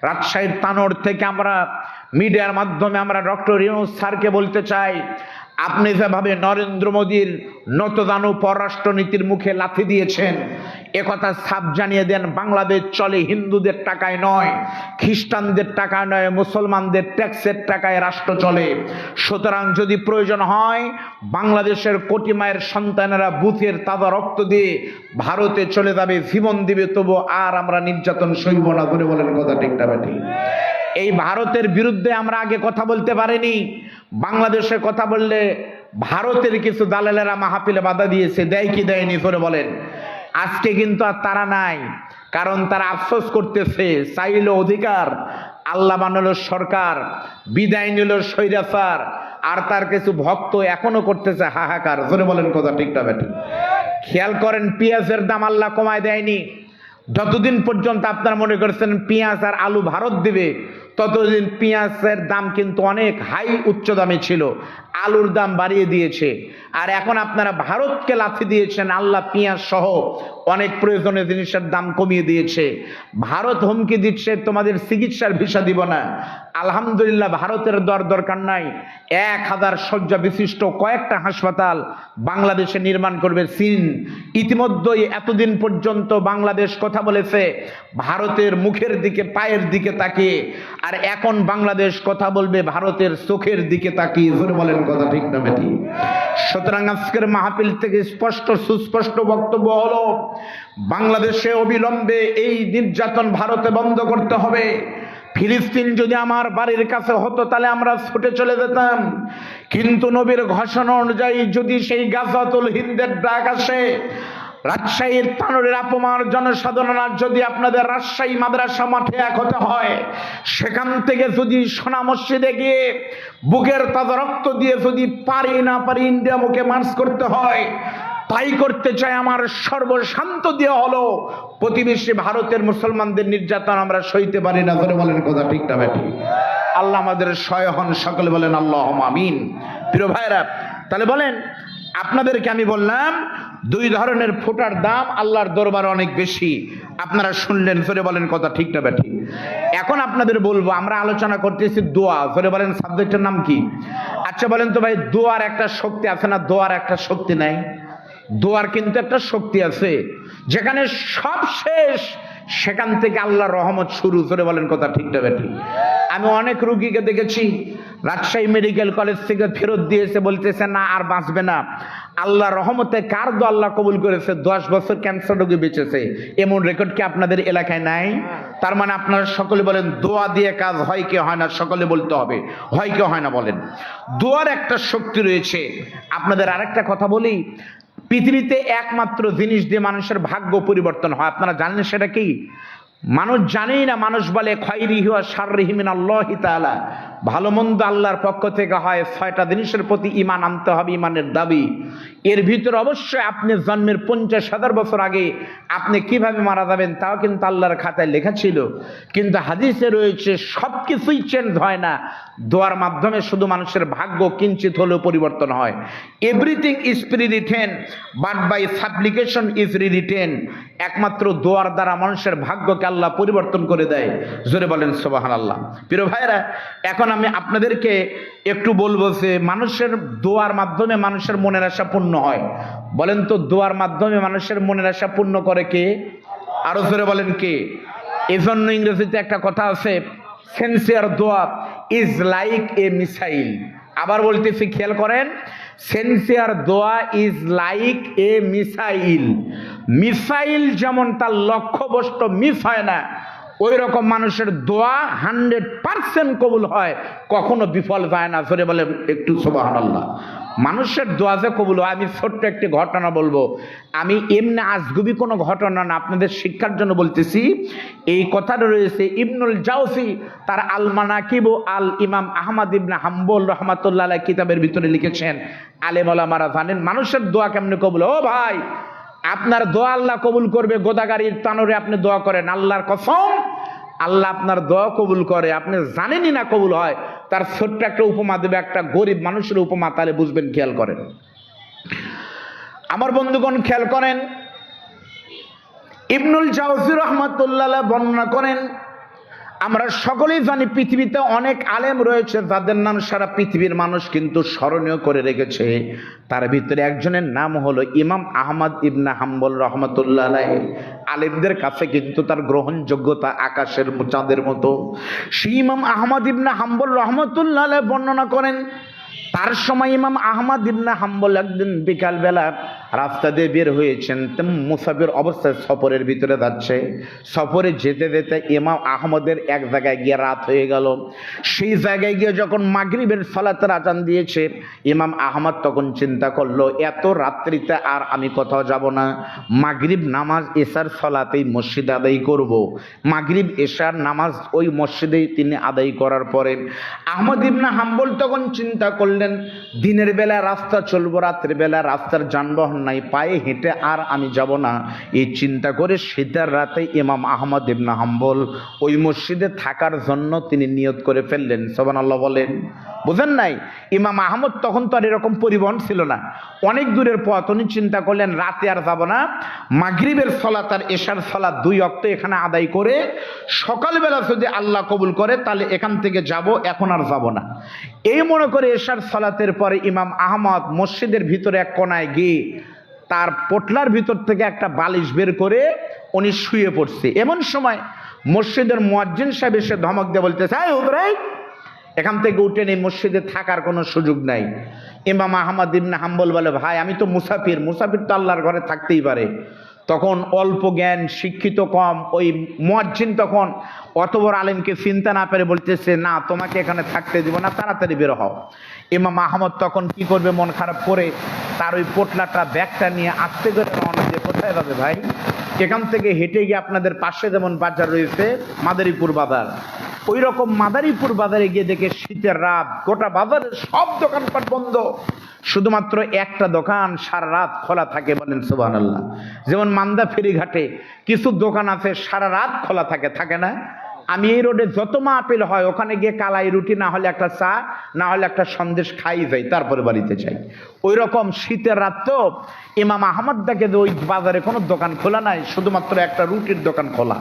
রাজশাহীর তানোর থেকে আমরা মিডিয়ার মাধ্যমে আমরা ডক্টর ইউনূস স্যারকে বলতে চাই, আপনি যেভাবে নরেন্দ্র মোদীর নতদানু পররাষ্ট্রনীতির মুখে লাথি দিয়েছেন, একথা সাফ জানিয়ে দেন বাংলাদেশ চলে হিন্দুদের টাকায় নয়, খ্রিস্টানদের টাকায় নয়, মুসলমানদের ট্যাক্সের টাকায় রাষ্ট্র চলে। সুতরাং যদি প্রয়োজন হয় বাংলাদেশের কোটি মায়ের সন্তানেরা বুথের তাজা রক্ত দিয়ে ভারতে চলে যাবে, জীবন দিবে, তবু আর আমরা নির্যাতন সইব না। করে বলেন কথা ঠিক না ঠিক? এই ভারতের বিরুদ্ধে আমরা আগে কথা বলতে পারিনি। বাংলাদেশের কথা বললে ভারতের কিছু দালালেরা মাহফিলে বাধা দিয়েছে, দেয় কি দেয়নি করে বলেন? আজকে কিন্তু আর তারা নাই, কারণ তারা আফসোস করতেছে, চাইল অধিকার, আল্লাহ বানালো সরকার, বিদায় নিল স্বৈরাচার, আর তার কিছু ভক্ত এখনো করতেছে হাহাকার। জোরে বলেন কথা ঠিক না ঠিক? খেয়াল করেন, পেঁয়াজের দাম আল্লাহ কমায় দেয়নি। যতদিন পর্যন্ত আপনারা মনে করছেন পেঁয়াজ আর আলু ভারত দিবে, ততদিন পেঁয়াজের দাম কিন্তু অনেক হাই উচ্চ দামে ছিল, আলুর দাম বাড়িয়ে দিয়েছে। আর এখন আপনারা ভারতকে লাথি দিয়েছেন, আল্লাহ পেঁয়াজ সহ অনেক প্রয়োজনীয় জিনিসের দাম কমিয়ে দিয়েছে। ভারত হুমকি দিচ্ছে তোমাদের চিকিৎসার ভিসা দিব না। আলহামদুলিল্লাহ ভারতের দরকার নাই, 1000 শয্যা বিশিষ্ট কয়েকটা হাসপাতাল বাংলাদেশে নির্মাণ করবে চীন। ইতিমধ্যেই এতদিন পর্যন্ত বাংলাদেশ কথা বলেছে ভারতের মুখের দিকে, পায়ের দিকে তাকিয়ে, আর এখন বাংলাদেশ কথা বলবে ভারতের চোখের দিকে তাকিয়ে। ধরে বলেন কথা ঠিক না বেটি? সুতরাং আজকের মাহফিল থেকে স্পষ্ট সুস্পষ্ট বক্তব্য হলো, বাংলাদেশে অবিলম্বে এই নির্যাতন ভারতে বন্ধ করতে হবে। ফিলিস্তিন যদি আমার বাড়ির কাছে হতো তাহলে আমরা ছুটে চলে যেতাম, কিন্তু নবীর ঘোষণা অনুযায়ী যদি সেই গাজাতুল হিন্দের ডাক আসে, রাজশাহীর তানোরের আপমার জনসাধারণ যদি আপনাদের রাজশাহী মাদ্রাসা মাঠে এক হতে হয়, সেখান থেকে যদি সোনা মসজিদে গিয়ে বুকের তাজা রক্ত দিয়ে যদি পারি না পারি ইন্ডিয়া মুখে মার্চ করতে হয়, তাই করতে চাই। আমার সর্বশান্ত দিয়ে হলো প্রতিবেশী ভারতের মুসলমানদের নির্যাতন আমরা সইতে পারি না। ধরে বলেন কথা ঠিক না বেঠিক? আল্লাহ আমাদের সহায় হন, সকলে বলেন আল্লাহুম্মা আমিন। প্রিয় ভাইরা, তাহলে বলেন, আপনাদেরকে আমি বললাম 2 ধরনের ফোঁটার দাম আল্লাহর দরবারে অনেক বেশি। আপনারা শুনলেন, ধরে বলেন কথা ঠিক না বেঠিক? এখন আপনাদের বলবো, আমরা আলোচনা করতেছি দোয়া। ধরে বলেন সাবজেক্টের নাম কি? আচ্ছা বলেন তো ভাই, দোয়ার একটা শক্তি আছে না? দোয়ার একটা শক্তি নাই? দোয়ার কিন্তু একটা শক্তি আছে, যেখানে সব শেষ সেখান থেকে আল্লাহর রহমত শুরু। ধরে বলেন কথা ঠিক না বেঠিক? আমি অনেক রুগীকে দেখেছি রাজশাহী মেডিকেল কলেজ থেকে ফেরত দিয়েছে, বলতেছে না আর বাঁচবে না। আল্লাহর রহমতে কার দোয়া আল্লাহ কবুল করেছে, 10 বছর ক্যান্সার রোগী বেঁচেছে। এমন রেকর্ড কি আপনাদের এলাকায় নাই? তার মানে আপনারা সকলে বলেন দোয়া দিয়ে কাজ হয় কি হয় না? সকলে বলতে হবে হয় কি হয় না বলেন। দোয়ার একটা শক্তি রয়েছে। আপনাদের আরেকটা কথা বলি, পৃথিবীতে একমাত্র জিনিস দিয়ে মানুষের ভাগ্য পরিবর্তন হয়, আপনারা জানেন সেটা কি? মানুষ জানেই না। মানুষ বলে খায়রিহি ওয়া শাররিহি মিনাল্লাহি তাআলা, ভালো মন্দ আল্লাহর পক্ষ থেকে হয়। 6টা জিনিসের প্রতি ঈমান আনতে হবে, ঈমানের দাবি। এর ভিতরে অবশ্যই আপনি জন্মের 50,000 বছর আগে আপনি কিভাবে মারা যাবেন তাও কিন্তু আল্লাহর খাতায় লেখা ছিল। কিন্তু হাদিসে রয়েছে সবকিছুই চেঞ্জ হয় না, দোয়ার মাধ্যমে শুধু মানুষের ভাগ্য কিঞ্চিত হলেও পরিবর্তন হয়। Everything is prewritten but by supplication is rewritten. একমাত্র দোয়ার দ্বারা মানুষের ভাগ্যকে আল্লাহ পরিবর্তন করে দেয়। জোরে বলেন সুবহানাল্লাহ। প্রিয় ভাইরা, এখন আমি আপনাদেরকে একটু বলবো যে মানুষের দোয়ার মাধ্যমে মানুষের মনের আশা পূর্ণ হয়। বলেন তো, দোয়ার মাধ্যমে মানুষের মনের আশা পূর্ণ করে কে? আরো জোরে বলেন কে? এজন্য ইংরেজিতে একটা কথা আছে, সিনসিয়ার দোয়া ইজ লাইক এ মিসাইল। আবার বলতেছি, খেয়াল করেন, সিনসিয়ার দোয়া is like a missile. Missile যেমন তার লক্ষ্যবস্তু মিস হয় না, ওই রকম মানুষের দোয়া 100% কবুল হয়, কখনো বিফল যায় না। জোরে বলে একটু সুবহানাল্লাহ। মানুষের দোয়া যে কবুল হয়, আমি ছোট্ট একটি ঘটনা বলবো। আমি এমনি আজগুবি কোনো ঘটনা না, আপনাদের শিক্ষার জন্য বলতেছি। এই কথাটা রয়েছে ইবনুল জাওজি তার আল মানাকিব আল ইমাম আহমদ ইবনে হাম্বল রাহমাতুল্লাহ আলাইহি কিতাবের ভিতরে লিখেছেন। আলেম ওলামারা জানেন মানুষের দোয়া কেমনে কবুল। ও ভাই, আপনার দোয়া আল্লাহ কবুল করবে, গোদাগাড়ির তানরে আপনি দোয়া করেন, আল্লাহর কসম আল্লাহ আপনার দোয়া কবুল করে। আপনি জানেনই না কবুল হয়। তার ছোট্ট একটা উপমা দেবে, একটা গরিব মানুষের উপমা, তাহলে বুঝবেন। খেয়াল করেন আমার বন্ধুগণ, খেয়াল করেন। ইবনুল জাওজি রাহমাতুল্লাহ আলাইহি বর্ণনা করেন, আমরা সকলেই জানি পৃথিবীতে অনেক আলেম রয়েছে যাদের নাম সারা পৃথিবীর মানুষ কিন্তু স্মরণীয় করে রেখেছে। তার ভিতরে একজনের নাম হলো ইমাম আহমদ ইবনে হাম্বল রহমতুল্লাহ আলাইহি। আলেমদের কাছে কিন্তু তার গ্রহণযোগ্যতা আকাশের চাঁদের মতো। সেই ইমাম আহমদ ইবনে হাম্বল রহমতুল্লাহ আলাইহি বর্ণনা করেন, তার সময় ইমাম আহমদ ইবনে হাম্বল একদিন বিকালবেলা রাস্তা দিয়ে বের হয়েছেন, মুসাফির অবস্থায় সফরের ভিতরে যাচ্ছে। সফরে যেতে যেতে ইমাম আহমদের এক জায়গায় গিয়ে রাত হয়ে গেল। সেই জায়গায় গিয়ে যখন মাগরিবের সালাতের আজান দিয়েছে, ইমাম আহমদ তখন চিন্তা করলো, এত রাত্রিতে আর আমি কোথাও যাব না, মাগরিব নামাজ এশার সালাতেই মসজিদে আদায় করব। মাগরিব এশার নামাজ ওই মসজিদেই তিনি আদায় করার পরে আহমদ ইবনে হাম্বল তখন চিন্তা করলেন, দিনের বেলা রাস্তা চলবো, রাত্রের বেলা রাস্তার যানবাহন নাই, পায়ে হেঁটে আর আমি যাব না। এই চিন্তা করে শীতের রাতে ইমাম আহমদ ইবনে হাম্বল ওই মসজিদে থাকার জন্য তিনি নিয়ত করে ফেললেন। সুবহানাল্লাহ বলেন। বুঝেন নাই? ইমাম আহমদ তখন তো আর এরকম পরিবহন ছিল না, অনেক দূরের পথ। উনি চিন্তা করলেন রাতে আর যাব না, মাগরিবের সালাত আর এশার সালাত 2 ওয়াক্ত এখানে আদায় করে সকালবেলা যদি আল্লাহ কবুল করে তাহলে এখান থেকে যাব, এখন আর যাব না। এই মনে করে এশার সালাতের পরে ইমাম আহমদ মসজিদের ভিতরে এক কোনায় গিয়ে তার পোটলার ভিতর থেকে একটা বালিশ বের করে উনি শুয়ে পড়ছে। এমন সময় মসজিদের মুয়াজ্জিন সাহেব এসে ধমক দিয়ে বলতেছে, এই হুজুর, এখান থেকে উঠে নেই, মসজিদে থাকার কোনো সুযোগ নাই। ইমাম আহমদ ইবনে হাম্বল বলে, ভাই আমি তো মুসাফির, মুসাফির তো আল্লাহর ঘরে থাকতেই পারে। তখন অল্প জ্ঞান, শিক্ষিত কম, ওই মুয়াজ্জিন তখন অত বড় আলেমকে চিন্তা না পেরে বলতেছে, না তোমাকে এখানে থাকতে দিব না, তাড়াতাড়ি বের হও। ইমাম আহমদ তখন কি করবে, মন খারাপ করে তার ওই পোটলাটা ব্যাগটা নিয়ে আস্তে করে রওনা দিয়ে কোথায় যাবে ভাই? এখান থেকে হেঁটে গিয়ে আপনাদের পাশে যেমন বাজার রয়েছে মাদারীপুর বাজার, ওই রকম মাদারীপুর বাজারে গিয়ে দেখে শীতের রাত, গোটা বাজারের সব দোকানপাট বন্ধ, শুধুমাত্র একটা দোকান সারা রাত খোলা থাকে। বলেন সুবহানাল্লাহ। যেমন মান্দা ফেরিঘাটে কিছু দোকান আছে সারা রাত খোলা থাকে, থাকে না? আমি এই রোডে যত মাহফিল হয় ওখানে গিয়ে কালাই রুটি, না হলে একটা চা, না হলে একটা সন্দেশ খাই যাই, তারপরে বাড়িতে যাই। ওই রকম শীতের রাত তো ইমাম আহমদ দেখে ওই বাজারে কোনো দোকান খোলা নাই, শুধুমাত্র একটা রুটির দোকান খোলা।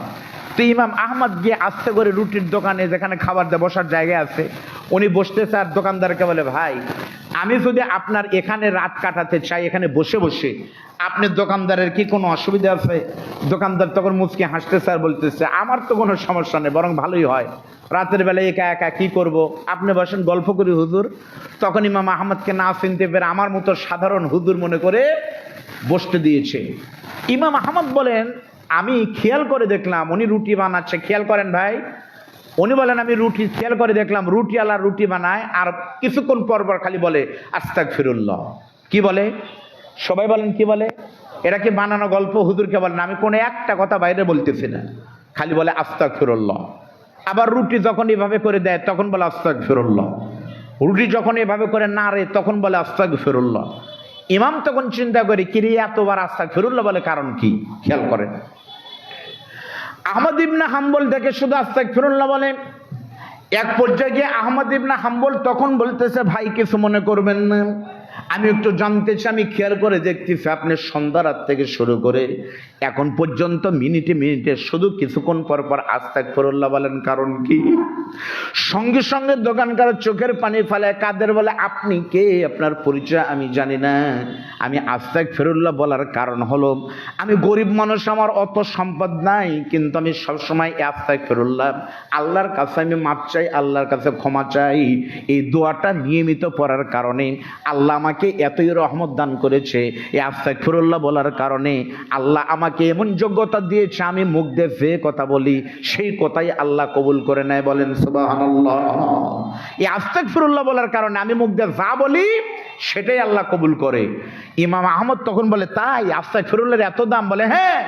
তো ইমাম আহমদ গিয়ে আস্তে করে রুটির দোকানে, যেখানে খাবার দিয়ে বসার জায়গা আছে, উনি বসতেছে আর দোকানদারকে বলে, ভাই আমি যদি আপনার এখানে রাত কাটাতে চাই, এখানে বসে বসে, আপনি দোকানদারের কি কোনো অসুবিধা আছে? দোকানদার তখন মুচকি হাসতেছে আর বলতেছে, আমার তো কোনো সমস্যা নেই, বরং ভালোই হয়, রাতের বেলায় একা একা কি করব, আপনি বসেন গল্প করি হুজুর। তখন ইমাম আহমদকে না চিনতে পেরে আমার মতো সাধারণ হুজুর মনে করে বসতে দিয়েছে। ইমাম আহমদ বলেন, আমি খেয়াল করে দেখলাম উনি রুটি বানাচ্ছে। খেয়াল করেন ভাই, উনি বলেন আমি রুটি খেয়াল করে দেখলাম রুটি আলা রুটি বানায়, আর কিছুক্ষণ পর পর খালি বলে আস্তাগফিরুল্লাহ। কি বলে? সবাই বলেন কি বলে? এটা কি বানানো গল্প? হুজুরকে বলেন আমি কোনো একটা কথা বাইরে বলতেছি না, খালি বলে আস্তাগফিরুল্লাহ। আবার রুটি যখন এভাবে করে দেয় তখন বলে আস্তাগফিরুল্লাহ, রুটি যখন এভাবে করে নাড়ে তখন বলে আস্তাগফিরুল্লাহ। ইমাম তখন চিন্তা করে কি রে এতবার আস্তাগফিরুল্লাহ বলে কারণ কি, খেয়াল করেন। আহমদ ইবনে হাম্বল দেখে শুধু আস্তাগফিরুল্লাহ বলে। এক পর্যায়ে গিয়ে আহমদ ইবনে হাম্বল তখন বলতেছে, ভাই কিছু মনে করবেন না, আমি একটু জানতে চাই, আমি খেয়াল করে দেখতেছি আপনি সন্ধ্যা রাত থেকে শুরু করে এখন পর্যন্ত মিনিটে মিনিটে শুধু কিছুক্ষণ পর পর আস্তাগফিরুল্লাহ বলেন, কারণ কি? সঙ্গে সঙ্গে দোকানকার চোখের পানি ফেলে, কাদের বলে আপনি কে, আপনার পরিচয় আমি জানি না। আমি আস্তাগফিরুল্লাহ বলার কারণ হলো আমি গরিব মানুষ, আমার অত সম্পদ নাই, কিন্তু আমি সবসময় আস্তাগফিরুল্লাহ, আল্লাহর কাছে আমি মাপ চাই, আল্লাহর কাছে ক্ষমা চাই। এই দোয়াটা নিয়মিত পড়ার কারণে আল্লাহ আমাকে এতই রহমত দান করেছে। এই আস্তাগফিরুল্লাহ বলার কারণে আল্লাহ আমাকে এমন যোগ্যতা দিয়েছে, আমি মুখ দিয়ে যে কথা বলি সেই কথাই আল্লাহ কবুল করে নেয়। বলেন সুবহানাল্লাহ। এই আস্তাগফিরুল্লাহ বলার কারণে আমি মুখ দিয়ে যা বলি সেটাই আল্লাহ কবুল করে। ইমাম আহমদ তখন বলে, তাই আস্তাগফিরুল্লাহর এত দাম? বলে হ্যাঁ।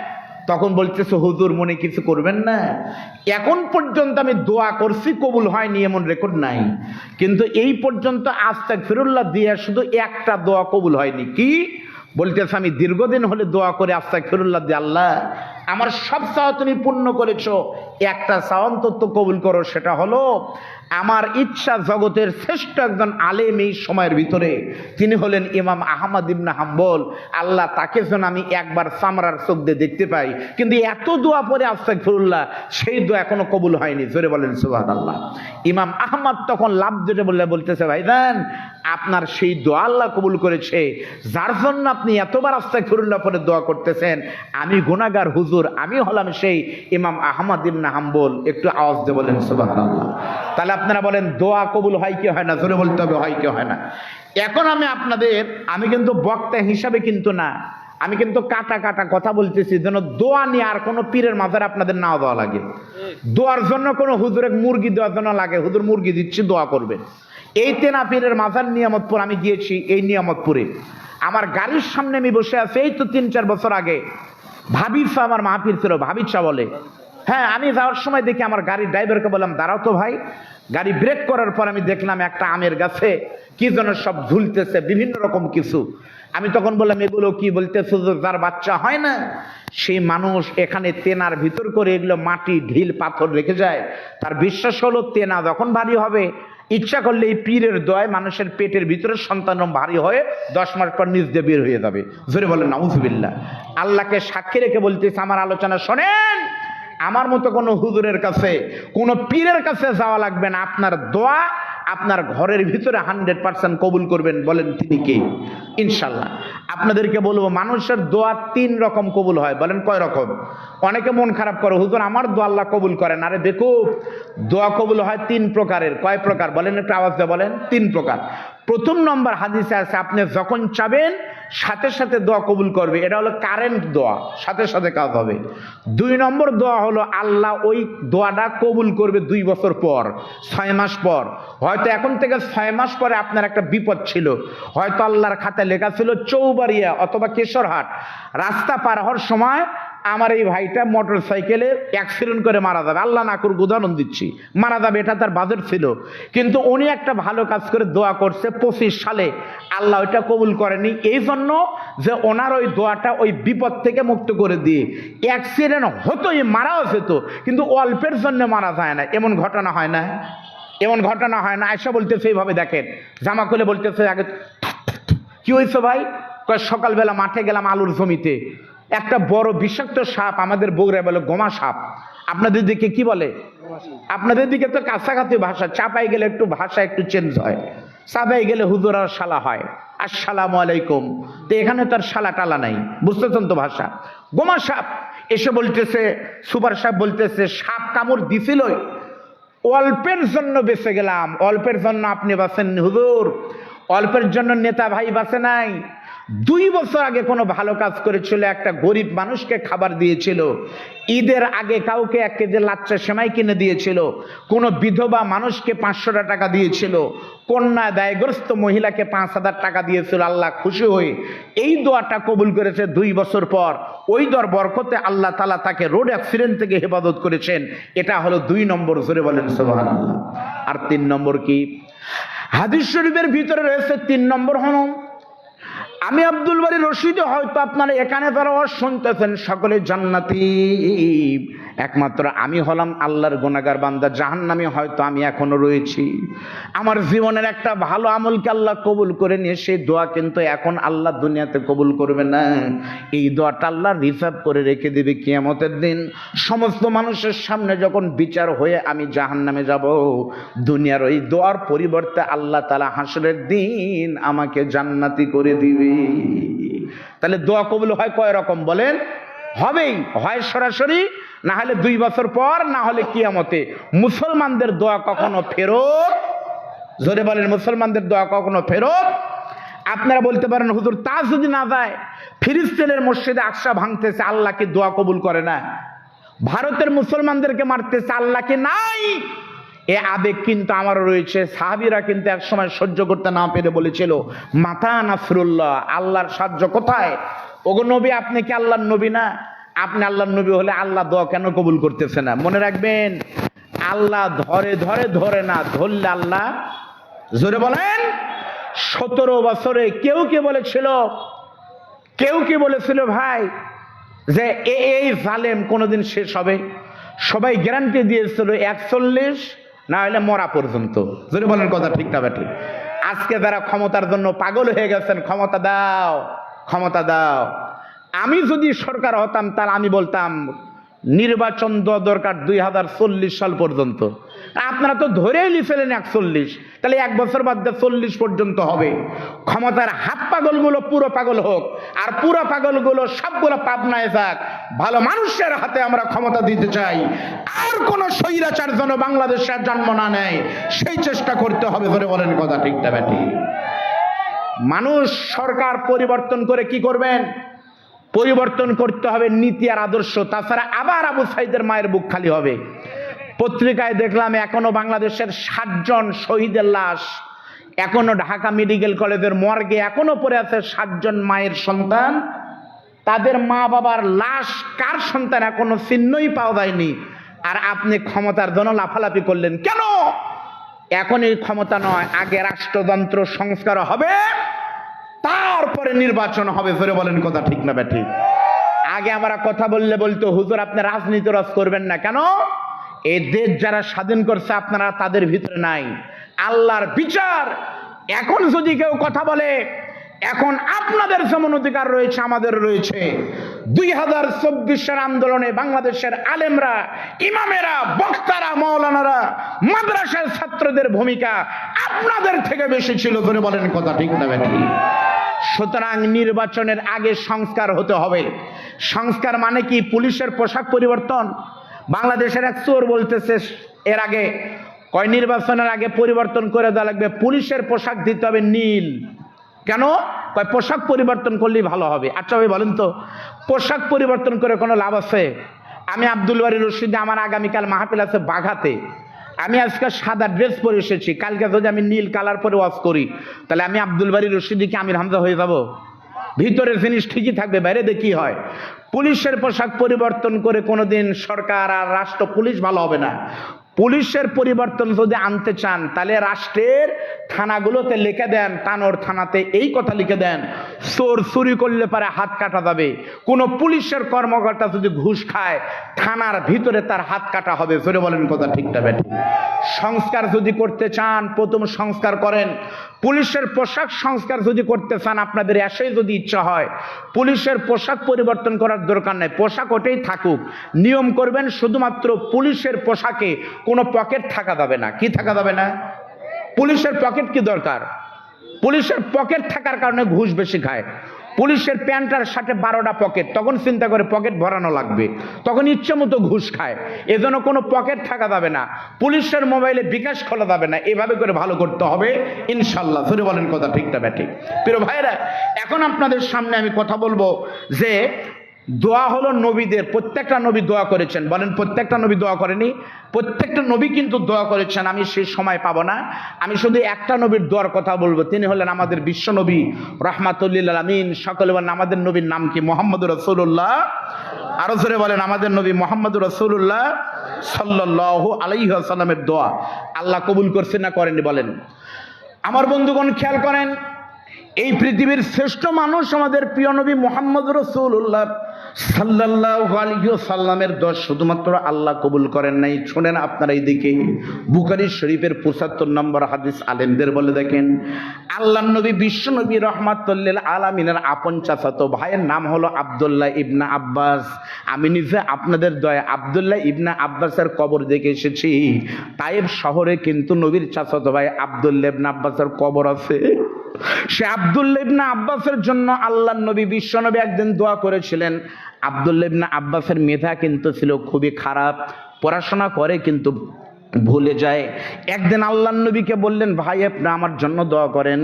তখন বলতেছে, হুজুর মনে কিছু করবেন না, এখন পর্যন্ত আমি দোয়া করছি কবুল হয়নি এমন রেকর্ড নাই, কিন্তু এই পর্যন্ত আস্তাগফিরুল্লাহ দিয়ে শুধু একটা দোয়া কবুল হয়নি। কি বলতেছে? আমি দীর্ঘদিন হলে দোয়া করে আস্তাগফিরুল্লাহ দিয়ে, আল্লাহ আমার সব চাওয়া তুমি পূর্ণ করেছো, একটা চাওয়া অন্তত কবুল করো, সেটা হলো আমার ইচ্ছা জগতের শ্রেষ্ঠ একজন আলেম এই সময়ের ভিতরে তিনি হলেন ইমাম আহমদ ইবনে হাম্বল, আল্লাহ তাকে যেন আমি একবার চামড়ার চোখ দিয়ে দেখতে পাই। কিন্তু এত দোয়া পরে আস্তাগফিরুল্লাহ, সেই দোয়া এখনো কবুল হয়নি। জোরে বলেন সুবহানাল্লাহ। ইমাম আহমদ তখন লাভ যেটা বলতেছে, ভাইজান আপনার সেই দোয়া আল্লাহ কবুল করেছে, যার জন্য আপনি এতবার আস্তাগফিরুল্লাহ পরে দোয়া করতেছেন। আমি গুনাহগার হুজুর, আমি হলাম সেই ইমাম আহমদ ইবনে হাম্বল। একটু আওয়াজ দিয়ে বলেন সুবহানাল্লাহ। তাহলে আপনারা বলেন দোয়া কবুল হয় কি হয় না? জোরে বলতে হবে, হয় কি হয় না? এখন আমি কিন্তু বক্তা হিসাবে কিন্তু না, আমি কিন্তু কাটা কাটা কথা বলতেছি যেন দোয়া নিয়ে আর কোনো পীরের মাজার আপনাদের নাও দেওয়া লাগে। দোয়ার জন্য কোনো হুজুরে মুরগি দেওয়ার জন্য লাগে, হুজুর মুরগি দিচ্ছি দোয়া করবে। এই তেনা পীরের মাজার নিয়ামতপুর আমি গিয়েছি। এই নিয়ামতপুরে আমার গাড়ির সামনে আমি বসে আছি, এই তো 3-4 বছর আগে ভাবিসা আমার মাহফিল ছিল, ভাবিসা বলে, হ্যাঁ আমি যাওয়ার সময় দেখি আমার গাড়ির ড্রাইভারকে বললাম দাঁড়াও তো ভাই। গাড়ি ব্রেক করার পর আমি দেখলাম একটা আমের গাছে কি যেন সব ঝুলতেছে, বিভিন্ন রকম কিছু। আমি তখন বললাম এগুলো কি? বলতেছে যার বাচ্চা হয় না সেই মানুষ এখানে তেনার ভিতর করে এগুলো মাটি ঢিল পাথর রেখে যায়, তার বিশ্বাস হলো তেনা যখন ভারী হবে ইচ্ছা করলে এই পীরের দোয়ায় মানুষের পেটের ভিতরে সন্তান ভারী হয়ে 10 মাস পর নিজ দিয়ে বের হয়ে যাবে। জোরে বলেন নাউজুবিল্লাহ। আল্লাহকে সাক্ষী রেখে বলতেছে, আমার আলোচনা শোনেন, আমার মতো কোনো হুজুরের কাছে কোনো পীরের কাছে যাওয়া লাগবে না, আপনার দোয়া আপনার ঘরের ভিতরে 100% কবুল করবেন। বলেন তিনি কে? ইনশাল্লাহ। আপনাদেরকে বলবো মানুষের দোয়া 3 রকম কবুল হয়। বলেন কয় রকম? অনেকে মন খারাপ করে, হুজুর আমার দোয়া আল্লাহ কবুল করেন। আরে দেখো, দোয়া কবুল হয় 3 প্রকারের। কয় প্রকার বলেন? একটু আওয়াজ দিয়ে বলেন। 3 প্রকার। প্রথম নম্বর হাদিসে আছে, আপনি যখন চাবেন সাথে সাথে দোয়া কবুল করবে, এটা হলো কারেন্ট দোয়া, সাথে সাথে কাজ হবে। 2 নম্বর দোয়া হলো আল্লাহ ওই দোয়াটা কবুল করবে 2 বছর পর, 6 মাস পর। হয়তো এখন থেকে 6 মাস পরে আপনার একটা বিপদ ছিল, হয়তো আল্লাহর খাতায় লেখা ছিল চৌবাড়িয়া অথবা কেশরহাট, রাস্তা পার হওয়ার সময় আমার এই ভাইটা মোটর সাইকেলে অ্যাক্সিডেন্ট করে মারা যাবে, আল্লাহ না করুক উদাহরণ দিচ্ছি, মারা যাবে, এটা তার বাজেট ছিল। কিন্তু উনি একটা ভালো কাজ করে দোয়া করছে 25 সালে, আল্লাহ ওইটা কবুল করেনি, এই জন্য যে ওনার ওই দোয়াটা ওই বিপদ থেকে মুক্ত করে দিয়ে অ্যাক্সিডেন্ট হতোই, মারাও যেত, কিন্তু অল্পের জন্য মারা যায় না। এমন ঘটনা হয় না? এমন ঘটনা হয় না? আয়সা বলতেছে এইভাবে, দেখেন জামা খুলে বলতেছে, আগে কি হয়েছে ভাই? সকালবেলা মাঠে গেলাম আলুর জমিতে, একটা বড় বিষাক্ত সাপ, আমাদের বগুড়ায় বলে গোমা সাপ, আপনাদের দিকে কি বলে? আপনাদের দিকে তো কাছাকাছি ভাষা, চাপাই গেলে একটু ভাষা একটু চেঞ্জ হয়, চাপাই গেলে হুজুর আর শালা হয়, আসসালামু আলাইকুম। তো এখানে তার শালা টালা নাই, বুঝতেছেন তো ভাষা। গোমা সাপ এসে বলতেছে, সুপার সাপ বলতেছে সাপ কামড় দিছিল, অল্পের জন্য বেঁচে গেলাম। অল্পের জন্য আপনি বাঁচেন হুজুর, অল্পের জন্য নেতা ভাই বাঁচে নাই, 2 বছর আগে কোনো ভালো কাজ করেছিল, একটা গরিব মানুষকে খাবার দিয়েছিল, ঈদের আগে কাউকে 1 কেজি লাচ্চা সেমাই কিনে দিয়েছিল, কোনো বিধবা মানুষকে 500 টাকা দিয়েছিল, কন্যা দায়গ্রস্ত মহিলাকে 5000 টাকা দিয়েছিল। আল্লাহ খুশি হয়ে এই দোয়াটা কবুল করেছে 2 বছর পর। ওই দোয়ার বরকতে আল্লাহ তাআলা তাকে রোড অ্যাক্সিডেন্ট থেকে হেফাজত করেছেন। এটা হলো 2 নম্বর, জোরে বলেন সুবহানাল্লাহ। আর 3 নম্বর কি? হাদিস শরীফের ভিতরে রয়েছে 3 নম্বর হলো, আমি আব্দুল বারী রশিদী, হয়তো আপনারা এখানে যারা শুনতেছেন সকলে জান্নাতি, একমাত্র আমি হলাম আল্লাহর গুনাহগার বান্দা, জাহান্নামী হয়তো আমি এখনো রয়েছি। আমার জীবনের একটা ভালো আমলকে আল্লাহ কবুল করে নিয়ে সেই দোয়া কিন্তু এখন আল্লাহ দুনিয়াতে কবুল করবে না। এই দোয়াটা আল্লাহ রিজার্ভ করে রেখে দেবে কিয়ামতের দিন। সমস্ত মানুষের সামনে যখন বিচার হয়ে আমি জাহান্নামে যাব, দুনিয়ার ওই দোয়ার পরিবর্তে আল্লাহ তাআলা হাসরের দিন আমাকে জান্নাতি করে দিবে। তাহলে দোয়া কবুল হয় কয় রকম বলেন? হবেই, হয় সরাসরি, না হলে 2 বছর পর, না হলে কিয়ামতে। মুসলমানদের দোয়া কখনো ফেরত, জোরে বলেন, মুসলমানদের দোয়া কখনো ফেরত। আপনারা বলতে পারেন হুজুর তা যদি না যায়, ফিলিস্তিনের মসজিদে আকসা ভাঙতেছে, আল্লাহ কি দোয়া কবুল করে না? ভারতের মুসলমানদেরকে মারতেছে, আল্লাহ কি নাই? এ আবেগ কিন্তু আমারও রয়েছে। সাহাবীরা কিন্তু এক সময় সহ্য করতে না পেরে বলেছিল, মাতা নাসরুল্লাহ, আল্লাহর সাহায্য কোথায়? ওগো নবী, আপনি কি আল্লাহর নবী না? আপনি আল্লাহর নবী হলে আল্লাহ দোয়া কেন কবুল করতেছে না? মনে রাখবেন, আল্লাহ ধরে না, ধরলে আল্লাহ, জোরে বলেন, 17 বছরে কেউ কি বলেছিল ভাই যে এই জালেম কোনোদিন শেষ হবে? সবাই গ্যারান্টি দিয়েছিল 41, না হলে মরা পর্যন্ত। যদি বলেন কথা ঠিক না ঠিক? আজকে যারা ক্ষমতার জন্য পাগল হয়ে গেছেন, ক্ষমতা দাও। আমি যদি সরকার হতাম তাহলে আমি বলতাম নির্বাচন দেওয়া দরকার 2040 সাল পর্যন্ত। আপনারা তো ধরেই লিখেছিলেন 41, তাহলে 1 বছর বাদ দিয়ে 40 পর্যন্ত হবে। ক্ষমতার হাফ পাগলগুলো পুরো পাগল হোক, আর পুরো পাগলগুলো সবগুলো পাবনায় যাক। ভালো মানুষের হাতে আমরা ক্ষমতা দিতে চাই, আর কোন স্বৈরাচার যেন বাংলাদেশের জন্ম না নেয়, সেই চেষ্টা করতে হবে। ধরে বলেন কথা ঠিক না ঠিক? মানুষ সরকার পরিবর্তন করে কি করবেন? পরিবর্তন করতে হবে নীতি আর আদর্শ, তাছাড়া আবার আবু সাইদের মায়ের বুক খালি হবে। পত্রিকায় দেখলাম এখনো বাংলাদেশের 60 জন শহীদের লাশ এখনো ঢাকা মেডিকেল কলেজের মর্গে এখনো পড়ে আছে। 60 জন মায়ের সন্তান, তাদের মা বাবার লাশ কার সন্তান এখনো চিহ্নই পাওয়া যায়নি। আর আপনি ক্ষমতার জন্য লাফালাফি করলেন কেন? এখন এই ক্ষমতা নয়, আগে রাষ্ট্রযন্ত্র সংস্কার হবে, তারপরে নির্বাচন হবে। ধরে বলেন কথা ঠিক না ঠিক? আগে আমরা কথা বলতো হুজুর আপনি রাজনীতি রস করবেন না কেন? এই দেশ যারা স্বাধীন করছে আপনারা তাদের ভিতরে নাই। আল্লাহর বিচার এখন যদি কেউ কথা বলে, এখন আপনাদের যেমন অধিকার রয়েছে আমাদের রয়েছে। 2024 সালের আন্দোলনে বাংলাদেশের আলেমরা, ইমামেরা, বক্তারা, মাওলানারা, মাদ্রাসার ছাত্রদের ভূমিকা আপনাদের থেকে বেশি ছিল। ধরে বলেন কথা ঠিক না ঠিক? সুতরাং নির্বাচনের আগে সংস্কার হতে হবে। সংস্কার মানে কি? পুলিশের পোশাক পরিবর্তন। বাংলাদেশের এক চোর বলতেছে এর আগে, কয় নির্বাচনের আগে পরিবর্তন করে দেওয়া লাগবে, পুলিশের পোশাক দিতে হবে নীল। কেন? কয় পোশাক পরিবর্তন করলেই ভালো হবে। আচ্ছা ভাই বলেন তো, পোশাক পরিবর্তন করে কোনো লাভ আছে? আমি আব্দুল বারী রশিদী, আমার আগামীকাল মাহফিল আছে বাঘাতে, আমি আজকে সাদা ড্রেস পরে এসেছি, কালকে যদি আমি নীল কালার পরে ওয়াজ করি, তাহলে আমি আব্দুল বারী রশিদী কি আমির হামজা হয়ে যাব? ভিতরের জিনিস ঠিকই থাকবে, বাইরে দেখি হয়। পুলিশের পোশাক পরিবর্তন করে কোনোদিন সরকার আর রাষ্ট্র পুলিশ ভালো হবে না। পুলিশের পরিবর্তন যদি আনতে চান তাহলে রাষ্ট্রের থানাগুলোতে লিখে দেন, তানোর থানাতে এই কথা লিখে দেন, চোর চুরি করলে পারে হাত কাটা যাবে। কোনো পুলিশের কর্মকর্তা যদি ঘুষ খায়, থানার ভিতরে তার হাত কাটা হবে। জোরে বলেন কথা ঠিক না বেঠিক? সংস্কার যদি করতে চান, প্রথম সংস্কার করেন। পুলিশের পোশাক সংস্কার যদি করতে চান, আপনাদের এসেই যদি ইচ্ছা হয়, পুলিশের পোশাক পরিবর্তন করার দরকার নেই, পোশাক ওটাই থাকুক। নিয়ম করবেন শুধুমাত্র পুলিশের পোশাকে কোনো পকেট থাকা যাবে না। কি থাকা যাবে না? পুলিশের পকেট কি দরকার? পুলিশের পকেট থাকার কারণে ঘুষ বেশি খায়। পুলিশের প্যান্টার সাথে 12টা পকেট, তখন চিন্তা করে পকেট ভরানো লাগবে, তখন ইচ্ছে মতো ঘুষ খায়, এজন্য কোনো পকেট থাকা যাবে না, পুলিশের মোবাইলে বিকাশ খোলা যাবে না, এভাবে করে ভালো করতে হবে ইনশাল্লাহ। ধরে বলেন কথা ঠিক না ব্যাঠিক? প্রিয় ভাইরা, এখন আপনাদের সামনে আমি কথা বলবো যে দোয়া হলো নবীদের, প্রত্যেকটা নবী দোয়া করেছেন। বলেন প্রত্যেকটা নবী দোয়া করেনি? প্রত্যেকটা নবী কিন্তু দোয়া করেছেন। আমি সেই সময় পাবো না, আমি শুধু একটা নবীর দোয়ার কথা বলবো। তিনি হলেন আমাদের বিশ্ব নবী রাহমাতুল আলামিন। সকলে বলেন আমাদের নবীর নাম কি? মুহাম্মদুর রাসূলুল্লাহ। আরো জোরে বলেন আমাদের নবী মুহাম্মদুর রাসূলুল্লাহ সাল্লাল্লাহু আলাইহি ওয়াসাল্লামের দোয়া আল্লাহ কবুল করছেন না করেননি? বলেন। আমার বন্ধুগণ খেয়াল করেন, এই পৃথিবীর শ্রেষ্ঠ মানুষ আমাদের প্রিয় নবী মুহাম্মদ রাসূলুল্লাহ সাল্লাল্লাহু আলাইহি ওয়াসাল্লামের দোয়া শুধুমাত্র আল্লাহ কবুল করেন নাই। শুনেন আপনারা, এইদিকে বুখারী শরীফের 75 নম্বর হাদিস আলেমদের বলে দেখেন, আল্লাহর নবী বিশ্ব নবী রাহমাতুল লিল আলামিনের আপন চাচাতো ভাইয়ের নাম হলো আব্দুল্লাহ ইবনে আব্বাস। আমি নিজে আপনাদের দয়া আব্দুল্লাহ ইবনে আব্বাসের কবর দেখে এসেছি। তায়েব শহরে কিন্তু নবীর চাচাতো ভাই আব্দুল্লাহ ইবনে আব্বাসের কবর আছে। সে আব্দুল্লাহ ইবনে আব্বাসের জন্য আল্লাহর নবী বিশ্ব নবী একদিন দোয়া করেছিলেন। আব্দুল্লাহ ইবনে আব্বাসের মেধা কিন্তু ছিল খুবই খারাপ, পড়াশোনা করে কিন্তু ভুলে যায়। একদিন আল্লাহর নবীকে বললেন, ভাই আপনি আমার জন্য দোয়া করেন।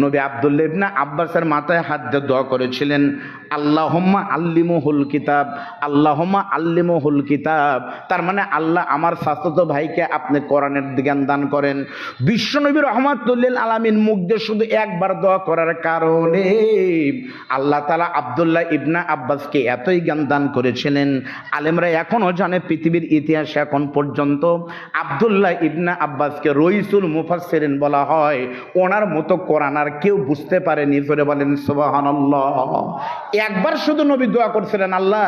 নবী আব্দুল্লাহ ইবনে আব্বাসের মাথায় হাত দিয়ে দোয়া করেছিলেন, আল্লাহুম্মা আল্লিমুহুল কিতাব, আল্লাহুম্মা আল্লিমুহুল কিতাব। তার মানে আল্লাহ আমার চাচাতো ভাইকে আপনি কোরআনের জ্ঞান দান করেন। বিশ্বনবী রাহমাতুল লিল আলামিন মুখ দিয়ে শুধু একবার দোয়া করার কারণে আল্লাহ তাআলা আব্দুল্লাহ ইবনে আব্বাসকে এতই জ্ঞান দান করেছিলেন, আলেমরা এখনো জানে, পৃথিবীর ইতিহাসে এখন পর্যন্ত আব্দুল্লাহ ইবনে আব্বাসকে রইসুল মুফাসসিরিন বলা হয়। ওনার মতো কোরআন আর কেউ বুঝতে পারেনি। জোরে বলেন সুবহানাল্লাহ। একবার শুধু নবী দোয়া করছিলেন, আল্লাহ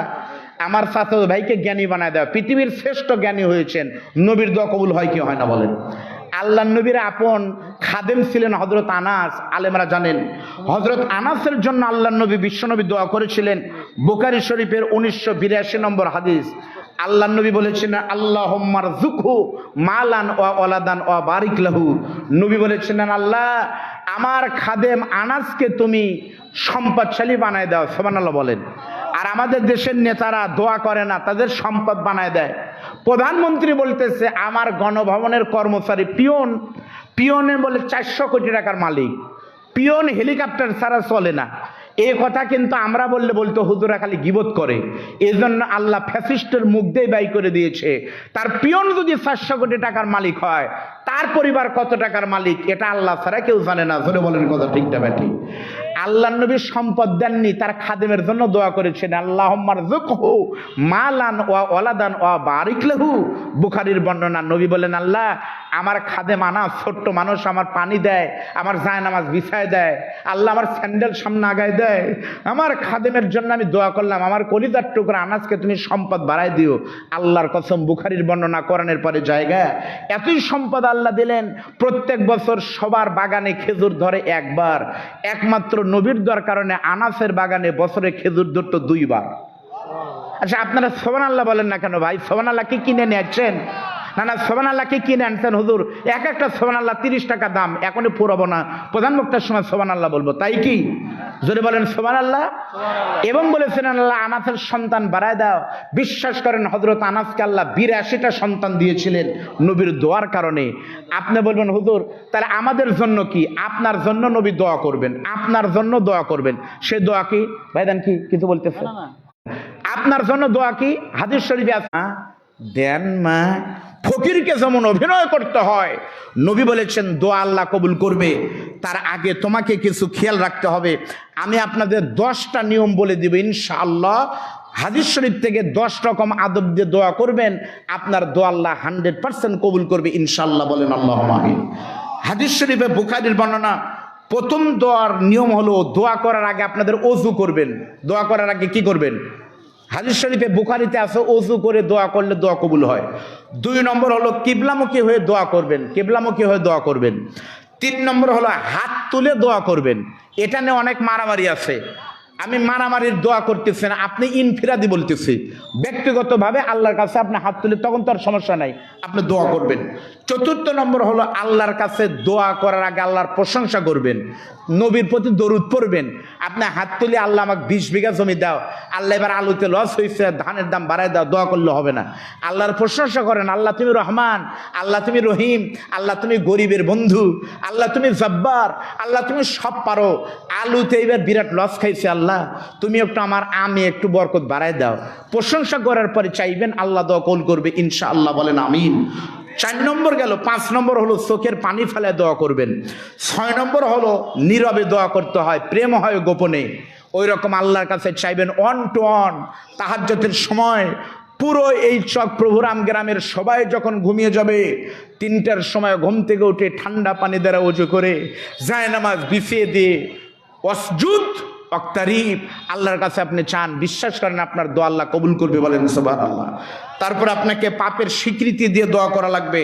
আমার চাচাতো ভাইকে জ্ঞানী বানায় দাও। পৃথিবীর শ্রেষ্ঠ জ্ঞানী হয়েছেন, নবীর দোয়া কবুল হয় কি হয় না? বলেন। আল্লাহ নবীর আপন খাদেম ছিলেন হযরত আনাস। আলেমরা জানেন, হযরত আনাসের জন্য আল্লাহ নবী বিশ্বনবী দোয়া করেছিলেন। বুখারী শরীফের 1982 নম্বর হাদিস, আল্লাহ নবী বলেছেন, আল্লাহুম্মা রযুকহু মালান ওয়া ওয়ালাদান ওয়া বারিক লাহু। নবী বলেছিলেন, আল্লাহ আমার খাদেম আনাসকে তুমি সম্পদশালী বানায় দাও। সুবহানাল্লাহ বলেন। আর আমাদের দেশের নেতারা দোয়া করে না, তাদের সম্পদ বানায় দেয়। প্রধানমন্ত্রী বলতেছে আমার গণভবনের কর্মচারী পিয়নের বলে 400 কোটি টাকার মালিক, পিয়ন হেলিকপ্টার ছাড়া চলে না। এই কথা কিন্তু আমরা বললে বলতো হুজুরা খালি গীবত করে। এই জন্য আল্লাহ ফ্যাসিস্টের মুখ দিয়ে বাই করে দিয়েছে। তার পিয়ন যদি 400 কোটি টাকার মালিক হয়, তার পরিবার কত টাকার মালিক এটা আল্লাহ ছাড়া কেউ জানে না। জোরে বলেন কথা ঠিক না ব্যাঠি? আল্লাহ নবী সম্পদ দেননি, তার খাদেমের জন্য দোয়া করেছেন, আল্লাহুম্মা রযুকহু মালান ওয়া ওয়ালাদান ওয়া বারিক লাহু। বুখারীর বর্ণনা, নবী বলেন, আল্লাহ আমার খাদেম আনাস ছোট্ট মানুষ, আমার পানি দেয়, আমার জায়নামাজ বিছায় দেয়, আল্লাহ আমার স্যান্ডেল সামনে আগায় দেয়। আমার খাদেমের জন্য আমি দোয়া করলাম, আমার কলিজার টুকরা আনাসকে তুমি সম্পদ বাড়ায় দিও। আল্লাহর কসম, বুখারীর বর্ণনা, কোরআনের পরে জায়গা। এতই সম্পদ আল্লাহ দিলেন, প্রত্যেক বছর সবার বাগানে খেজুর ধরে একবার, একমাত্র নবীর দোয়ার কারণে আনাসের বাগানে বছরে খেজুর ধরতো 2 বার। আচ্ছা আপনারা সুবহানাল্লাহ বলেন না কেন ভাই? সুবহানাল্লাহ কি কিনে নিয়েছেন? না সুবহানাল্লাহ কি কিনে আনছেন হুজুর? এক একটা সুবহানাল্লাহ 30 টাকা দাম। এখনই পুরাবো না, প্রধান বক্তার সময় সুবহানাল্লাহ বলবো, তাই কি? জোরে বলেন সুবহানাল্লাহ। এবং বলেছেন আল্লাহ আনাসের সন্তান বাড়ায় দাও। বিশ্বাস করেন হযরত আনাসকে আল্লাহ 82টা সন্তান দিয়েছিলেন নবীর দোয়ার কারণে। আপনি বলবেন হুজুর তাহলে আমাদের জন্য কি? আপনার জন্য নবী দোয়া করবেন, আপনার জন্য দোয়া করবেন। সে দোয়া কি ভাইদান? কি কিছু বলতেছে? আপনার জন্য দোয়া কি? হাদিস শরীফে আছে, দেন মা। ফকিরকে যেমন অভিনয় করতে হয়, নবী বলেছেন দোয়া আল্লাহ কবুল করবে, তার আগে তোমাকে কিছু খেয়াল রাখতে হবে। আমি আপনাদের 10টা নিয়ম বলে দিব ইনশাআল্লাহ। হাদিস শরীফ থেকে 10 রকম আদব দিয়ে দোয়া করবেন, আপনার দোয়া আল্লাহ 100% কবুল করবে ইনশাআল্লাহ। বলেন আল্লাহুম্মা আমিন। হাদিস শরীফে বুখারীর বর্ণনা, প্রথম দোয়ার নিয়ম হলো দোয়া করার আগে আপনাদের ওযু করবেন। দোয়া করার আগে কি করবেন? হাদিস শরীফে বুখারীতে আছে ওযু করে দোয়া করলে দোয়া কবুল হয়। 2 নম্বর হলো কিবলামুখী হয়ে দোয়া করবেন, কিবলামুখী হয়ে দোয়া করবেন। 3 নম্বর হলো হাত তুলে দোয়া করবেন। এটা নিয়ে অনেক মারামারি আছে। আমি মারামারির দোয়া করতেছি না, আপনি ইনফিরাদি বলতেছি, ব্যক্তিগতভাবে আল্লাহর কাছে আপনি হাত তুলে, তখন তো আর সমস্যা নাই, আপনি দোয়া করবেন। চতুর্থ নম্বর হলো আল্লাহর কাছে দোয়া করার আগে আল্লাহর প্রশংসা করবেন, নবীর প্রতি দরুদ পড়বেন। আপনি হাত তুলে আল্লাহ আমাকে 20 বিঘা জমি দাও, আল্লাহ এবার আলুতে লস হয়েছে, ধানের দাম বাড়ায় দাও, দোয়া করলে হবে না। আল্লাহর প্রশংসা করেন, আল্লাহ তুমি রহমান, আল্লাহ তুমি রহিম, আল্লাহ তুমি গরিবের বন্ধু, আল্লাহ তুমি জব্বার, আল্লাহ তুমি সব পারো। আলুতে এবার বিরাট লস খাইছে, আল্লাহ তুমি একটু আমার আমে একটু বরকত বাড়ায় দাও। প্রশংসা করার পরে চাইবেন, আল্লাহ দোয়া কবুল করবে ইনশাআল্লাহ, বলেন আমিন। 4 নম্বর গেল। 5 নম্বর হলো চোখের পানি ফেলে দোয়া করবেন। 6 নম্বর হলো নীরবে দোয়া করতে হয়, প্রেম হয় গোপনে। ওই রকম আল্লাহর কাছে চাইবেন অন টু অন। তাহাজ্জুদের সময় পুরো এই চকপ্রভুরাম গ্রামের সবাই যখন ঘুমিয়ে যাবে, 3টার সময় ঘুম থেকে উঠে ঠান্ডা পানি দ্বারা ওযু করে জায়নামাজ বিছিয়ে দিয়ে ওয়াসজুদ ওয়াক্তারিব আল্লাহর কাছে আপনি চান, বিশ্বাস করেন আপনার দোয়া আল্লাহ কবুল করবে, বলেন সুবহানাল্লাহ। তারপর আপনাকে পাপের স্বীকৃতি দিয়ে দোয়া করা লাগবে।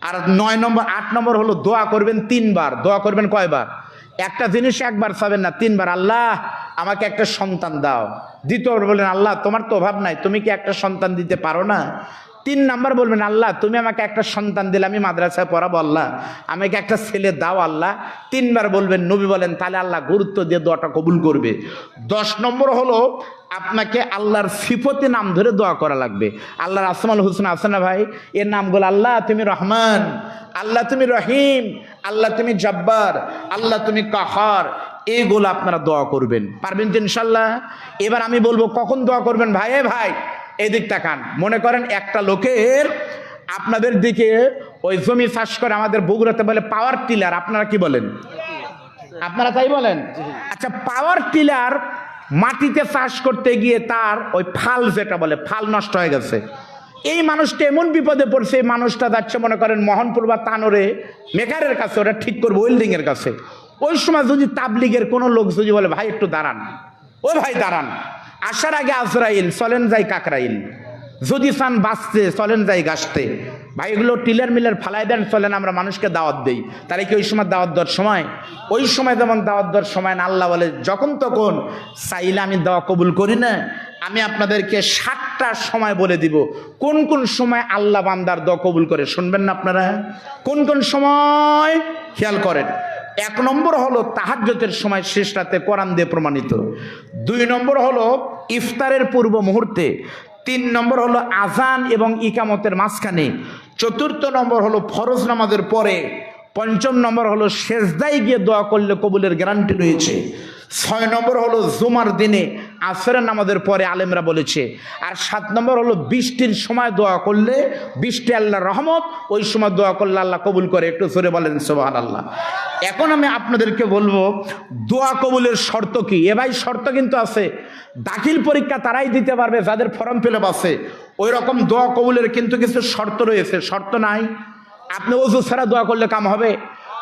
আর 9 নম্বর 8 নম্বর হলো দোয়া করবেন 3 বার। দোয়া করবেন কয়বার? একটা জিনিস একবার চাবেন না, 3 বার। আল্লাহ আমাকে একটা সন্তান দাও। দ্বিতীয়বার বলেন, আল্লাহ তোমার তো অভাব নাই, তুমি কি একটা সন্তান দিতে পারো না? 3 নাম্বার বলবেন, আল্লাহ তুমি আমাকে একটা সন্তান দিলে আমি মাদ্রাসায় পড়াবো, আল্লাহ আমাকে একটা ছেলে দাও আল্লাহ। 3 বার বলবেন, নবী বলেন, তাহলে আল্লাহ গুরুত্ব দিয়ে দোয়াটা কবুল করবে। 10 নম্বর হলো আপনাকে আল্লাহর সিফতে নাম ধরে দোয়া করা লাগবে। আল্লাহর আসমাউল হুসনা আছে না ভাই, এর নামগুলো, আল্লাহ তুমি রহমান, আল্লাহ তুমি রহিম, আল্লাহ তুমি জব্বার, আল্লাহ তুমি কাহার, এইগুলো আপনারা দোয়া করবেন। পারবেন তো ইনশাল্লাহ? এবার আমি বলবো কখন দোয়া করবেন। ভাই ভাই এদিক তাকান। মনে করেন একটা লোকের আপনাদের দিকে ওই জমি চাষ করে, আমাদের বগুড়াতে বলে পাওয়ার টিলার, আপনারা কি বলেন? আপনারা তাই বলেন? আচ্ছা, পাওয়ার টিলার মাটিতে চাষ করতে গিয়ে তার ওই ফাল, যেটা বলে ফাল, নষ্ট হয়ে গেছে। এই মানুষটা এমন বিপদে পড়ছে, এই মানুষটা যাচ্ছে মনে করেন মোহনপুর বা তানোরে মেকারের কাছে, ওটা ঠিক করবে ওয়েল্ডিং এর কাছে। ওই সময় যদি তাবলিগের কোনো লোক যদি বলে, ভাই একটু দাঁড়ান, ও ভাই দাঁড়ান, আসার আগে আজরাইল, চলেন যাই কাকরাইল, যদি চান বাঁচতে চলেন যাই গাছতে, ভাই এগুলো টিলার মিলার ফালাই দেন, চলেন আমরা মানুষকে দাওয়াত দেই। তাহলে কি ওই সময় দাওয়াত দেওয়ার সময়? ওই সময় যেমন দাওয়াত দেওয়ার সময় না, আল্লাহ বলে যখন তখন চাইলে আমি দাওয়া কবুল করি না। আমি আপনাদেরকে 7টা সময় বলে দিব কোন কোন সময় আল্লাহ বান্দার দোয়া কবুল করে। শুনবেন না আপনারা? কোন কোন সময় খেয়াল করেন। 1 নম্বর হলো তাহাজ্জুদের সময়, শেষ রাতে, কোরআন দিয়ে প্রমাণিত। 2 নম্বর হলো ইফতারের পূর্ব মুহূর্তে। 3 নম্বর হলো আজান এবং ইকামতের মাঝখানে। 4র্থ নম্বর হলো ফরজ নামাজের পরে। 5ম নম্বর হলো সেজদায় গিয়ে দোয়া করলে কবুলের গ্যারান্টি রয়েছে। 6 নম্বর হলো জুমার দিনে আসরের নামাজের পরে, আলেমরা বলেছে। আর 7 নম্বর হলো বৃষ্টির সময় দোয়া করলে, বৃষ্টি আল্লাহর রহমত, ওই সময় দোয়া করলে আল্লাহ কবুল করে। একটু জোরে বলেন সুবহানাল্লাহ। এখন আমি আপনাদেরকে বলবো দোয়া কবুলের শর্ত কি। এ ভাই শর্ত কিন্তু আছে। দাখিল পরীক্ষা তারাই দিতে পারবে যাদের ফর্ম ফিল আপ আছে। ওই রকম দোয়া কবুলের কিন্তু কিছু শর্ত রয়েছে। শর্ত নাই, আপনি ওযু ছাড়া দোয়া করলে কাম হবে,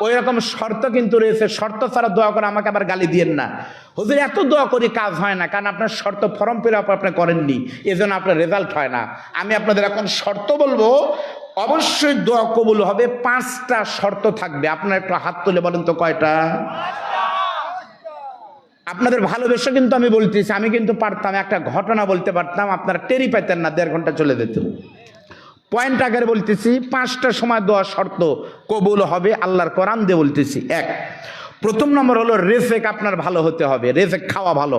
ওই রকম শর্ত কিন্তু রয়েছে। শর্ত ছাড়া দোয়া করে আমাকে আবার গালি দিয়েন না, হুজুর এত দোয়া করি কাজ হয় না, কারণ আপনার শর্ত ফর্ম ফিল আপ আপনি করেননি, এজন্য আপনার রেজাল্ট হয় না। আমি আপনাদের এখন শর্ত বলবো, অবশ্যই দোয়া কবুল হবে। 5টা শর্ত থাকবে। আপনার একটু হাত তুলে বলেন তো কয়টা? আপনাদের ভালোবেসে কিন্তু আমি বলতেছি, আমি কিন্তু পারতাম একটা ঘটনা বলতে পারতাম, আপনারা টেরি পাইতেন না, 1.5 ঘন্টা চলে যেত। পয়েন্ট আকারে বলতেছি, 5টা সময় দোয়া শর্ত কবুল হবে, আল্লাহর কোরআন দিয়ে বলতেছি। 1, প্রথম নম্বর হলো রেজেক আপনার ভালো হতে হবে, রেজেক খাওয়া ভালো।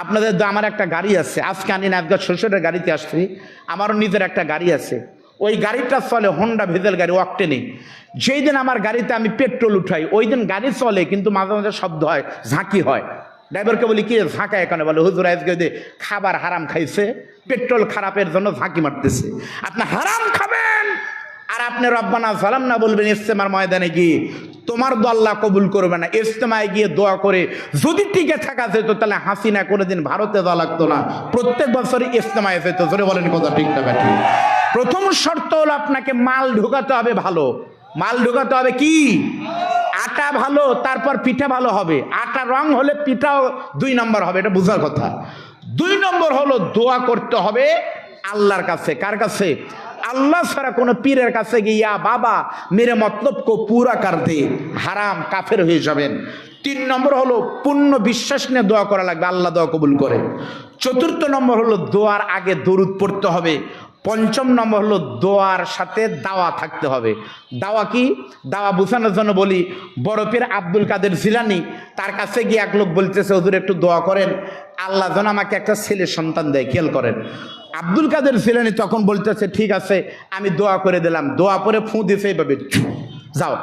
আপনাদের আমার একটা গাড়ি আছে, আজকে আনি না, আজকে শ্বশুরের গাড়িতে আসছি, আমারও নিজের একটা গাড়ি আছে। ওই গাড়িটা চলে হোন্ডা ভেজেল গাড়ি, অকটেনে। যেই দিন আমার গাড়িতে আমি পেট্রোল উঠাই, ওই দিন গাড়ি চলে, কিন্তু মাঝে মাঝে শব্দ হয়, ঝাঁকি হয়। ড্রাইভারকে বলি, কি ঝাঁকায় এখানে? বলে, হুজুর আজকে খাবার হারাম খাইছে, পেট্রোল খারাপের জন্য ঝাঁকি মারতেছে। আপনি হারাম খাবেন আর আপনি রব্বানা জালামনা বলবেন ইজতেমার ময়দানে গিয়ে, তোমার দোয়া আল্লাহ কবুল করবে না। ইজতেমায় গিয়ে দোয়া করে যদি টিকে থাকা যেত, তাহলে হাসিনা কোনোদিন ভারতে যাওয়া লাগতো না, প্রত্যেক বছরই ইজতেমায় যেত। জোরে বলেন কথা ঠিক না ব্যাটি? প্রথম শর্ত হলো আপনাকে মাল ঢোকাতে হবে ভালো। মাল ঢোকাতে হবে কি? আটা ভালো, তারপর পিঠা ভালো হবে। আটা রং হলে পিঠাও 2 নম্বর হবে, এটা বুঝার কথা। 2 নম্বর হলো দোয়া করতে হবে আল্লাহর কাছে। কার কাছে? আল্লাহ ছাড়া কোনো পীরের কাছে গিয়া বাবা মেরে মতলব কো পুরা কর দে, হারাম কাফের হয়ে যাবেন। 3 নম্বর হলো পূর্ণ বিশ্বাস নিয়ে দোয়া করা লাগবে, আল্লাহ দোয়া কবুল করে। 4 নম্বর হলো দোয়ার আগে দরুদ পড়তে হবে। 5 নম্বর হলো দোয়ার সাথে দাওয়া থাকতে হবে। দাওয়া কি? দাওয়া বোঝানোর জন্য বলি, বড় পীর আব্দুল কাদের জিলানী, তার কাছে গিয়ে এক লোক বলতেছে, হুজুর একটু দোয়া করেন আল্লাহ যেন আমাকে একটা ছেলে সন্তান দেয়। খেয়াল করেন, আব্দুল কাদের জিলানী তখন বলতেছে, ঠিক আছে আমি দোয়া করে দিলাম। দোয়া পরে ফু দিছে এইভাবে, যাও।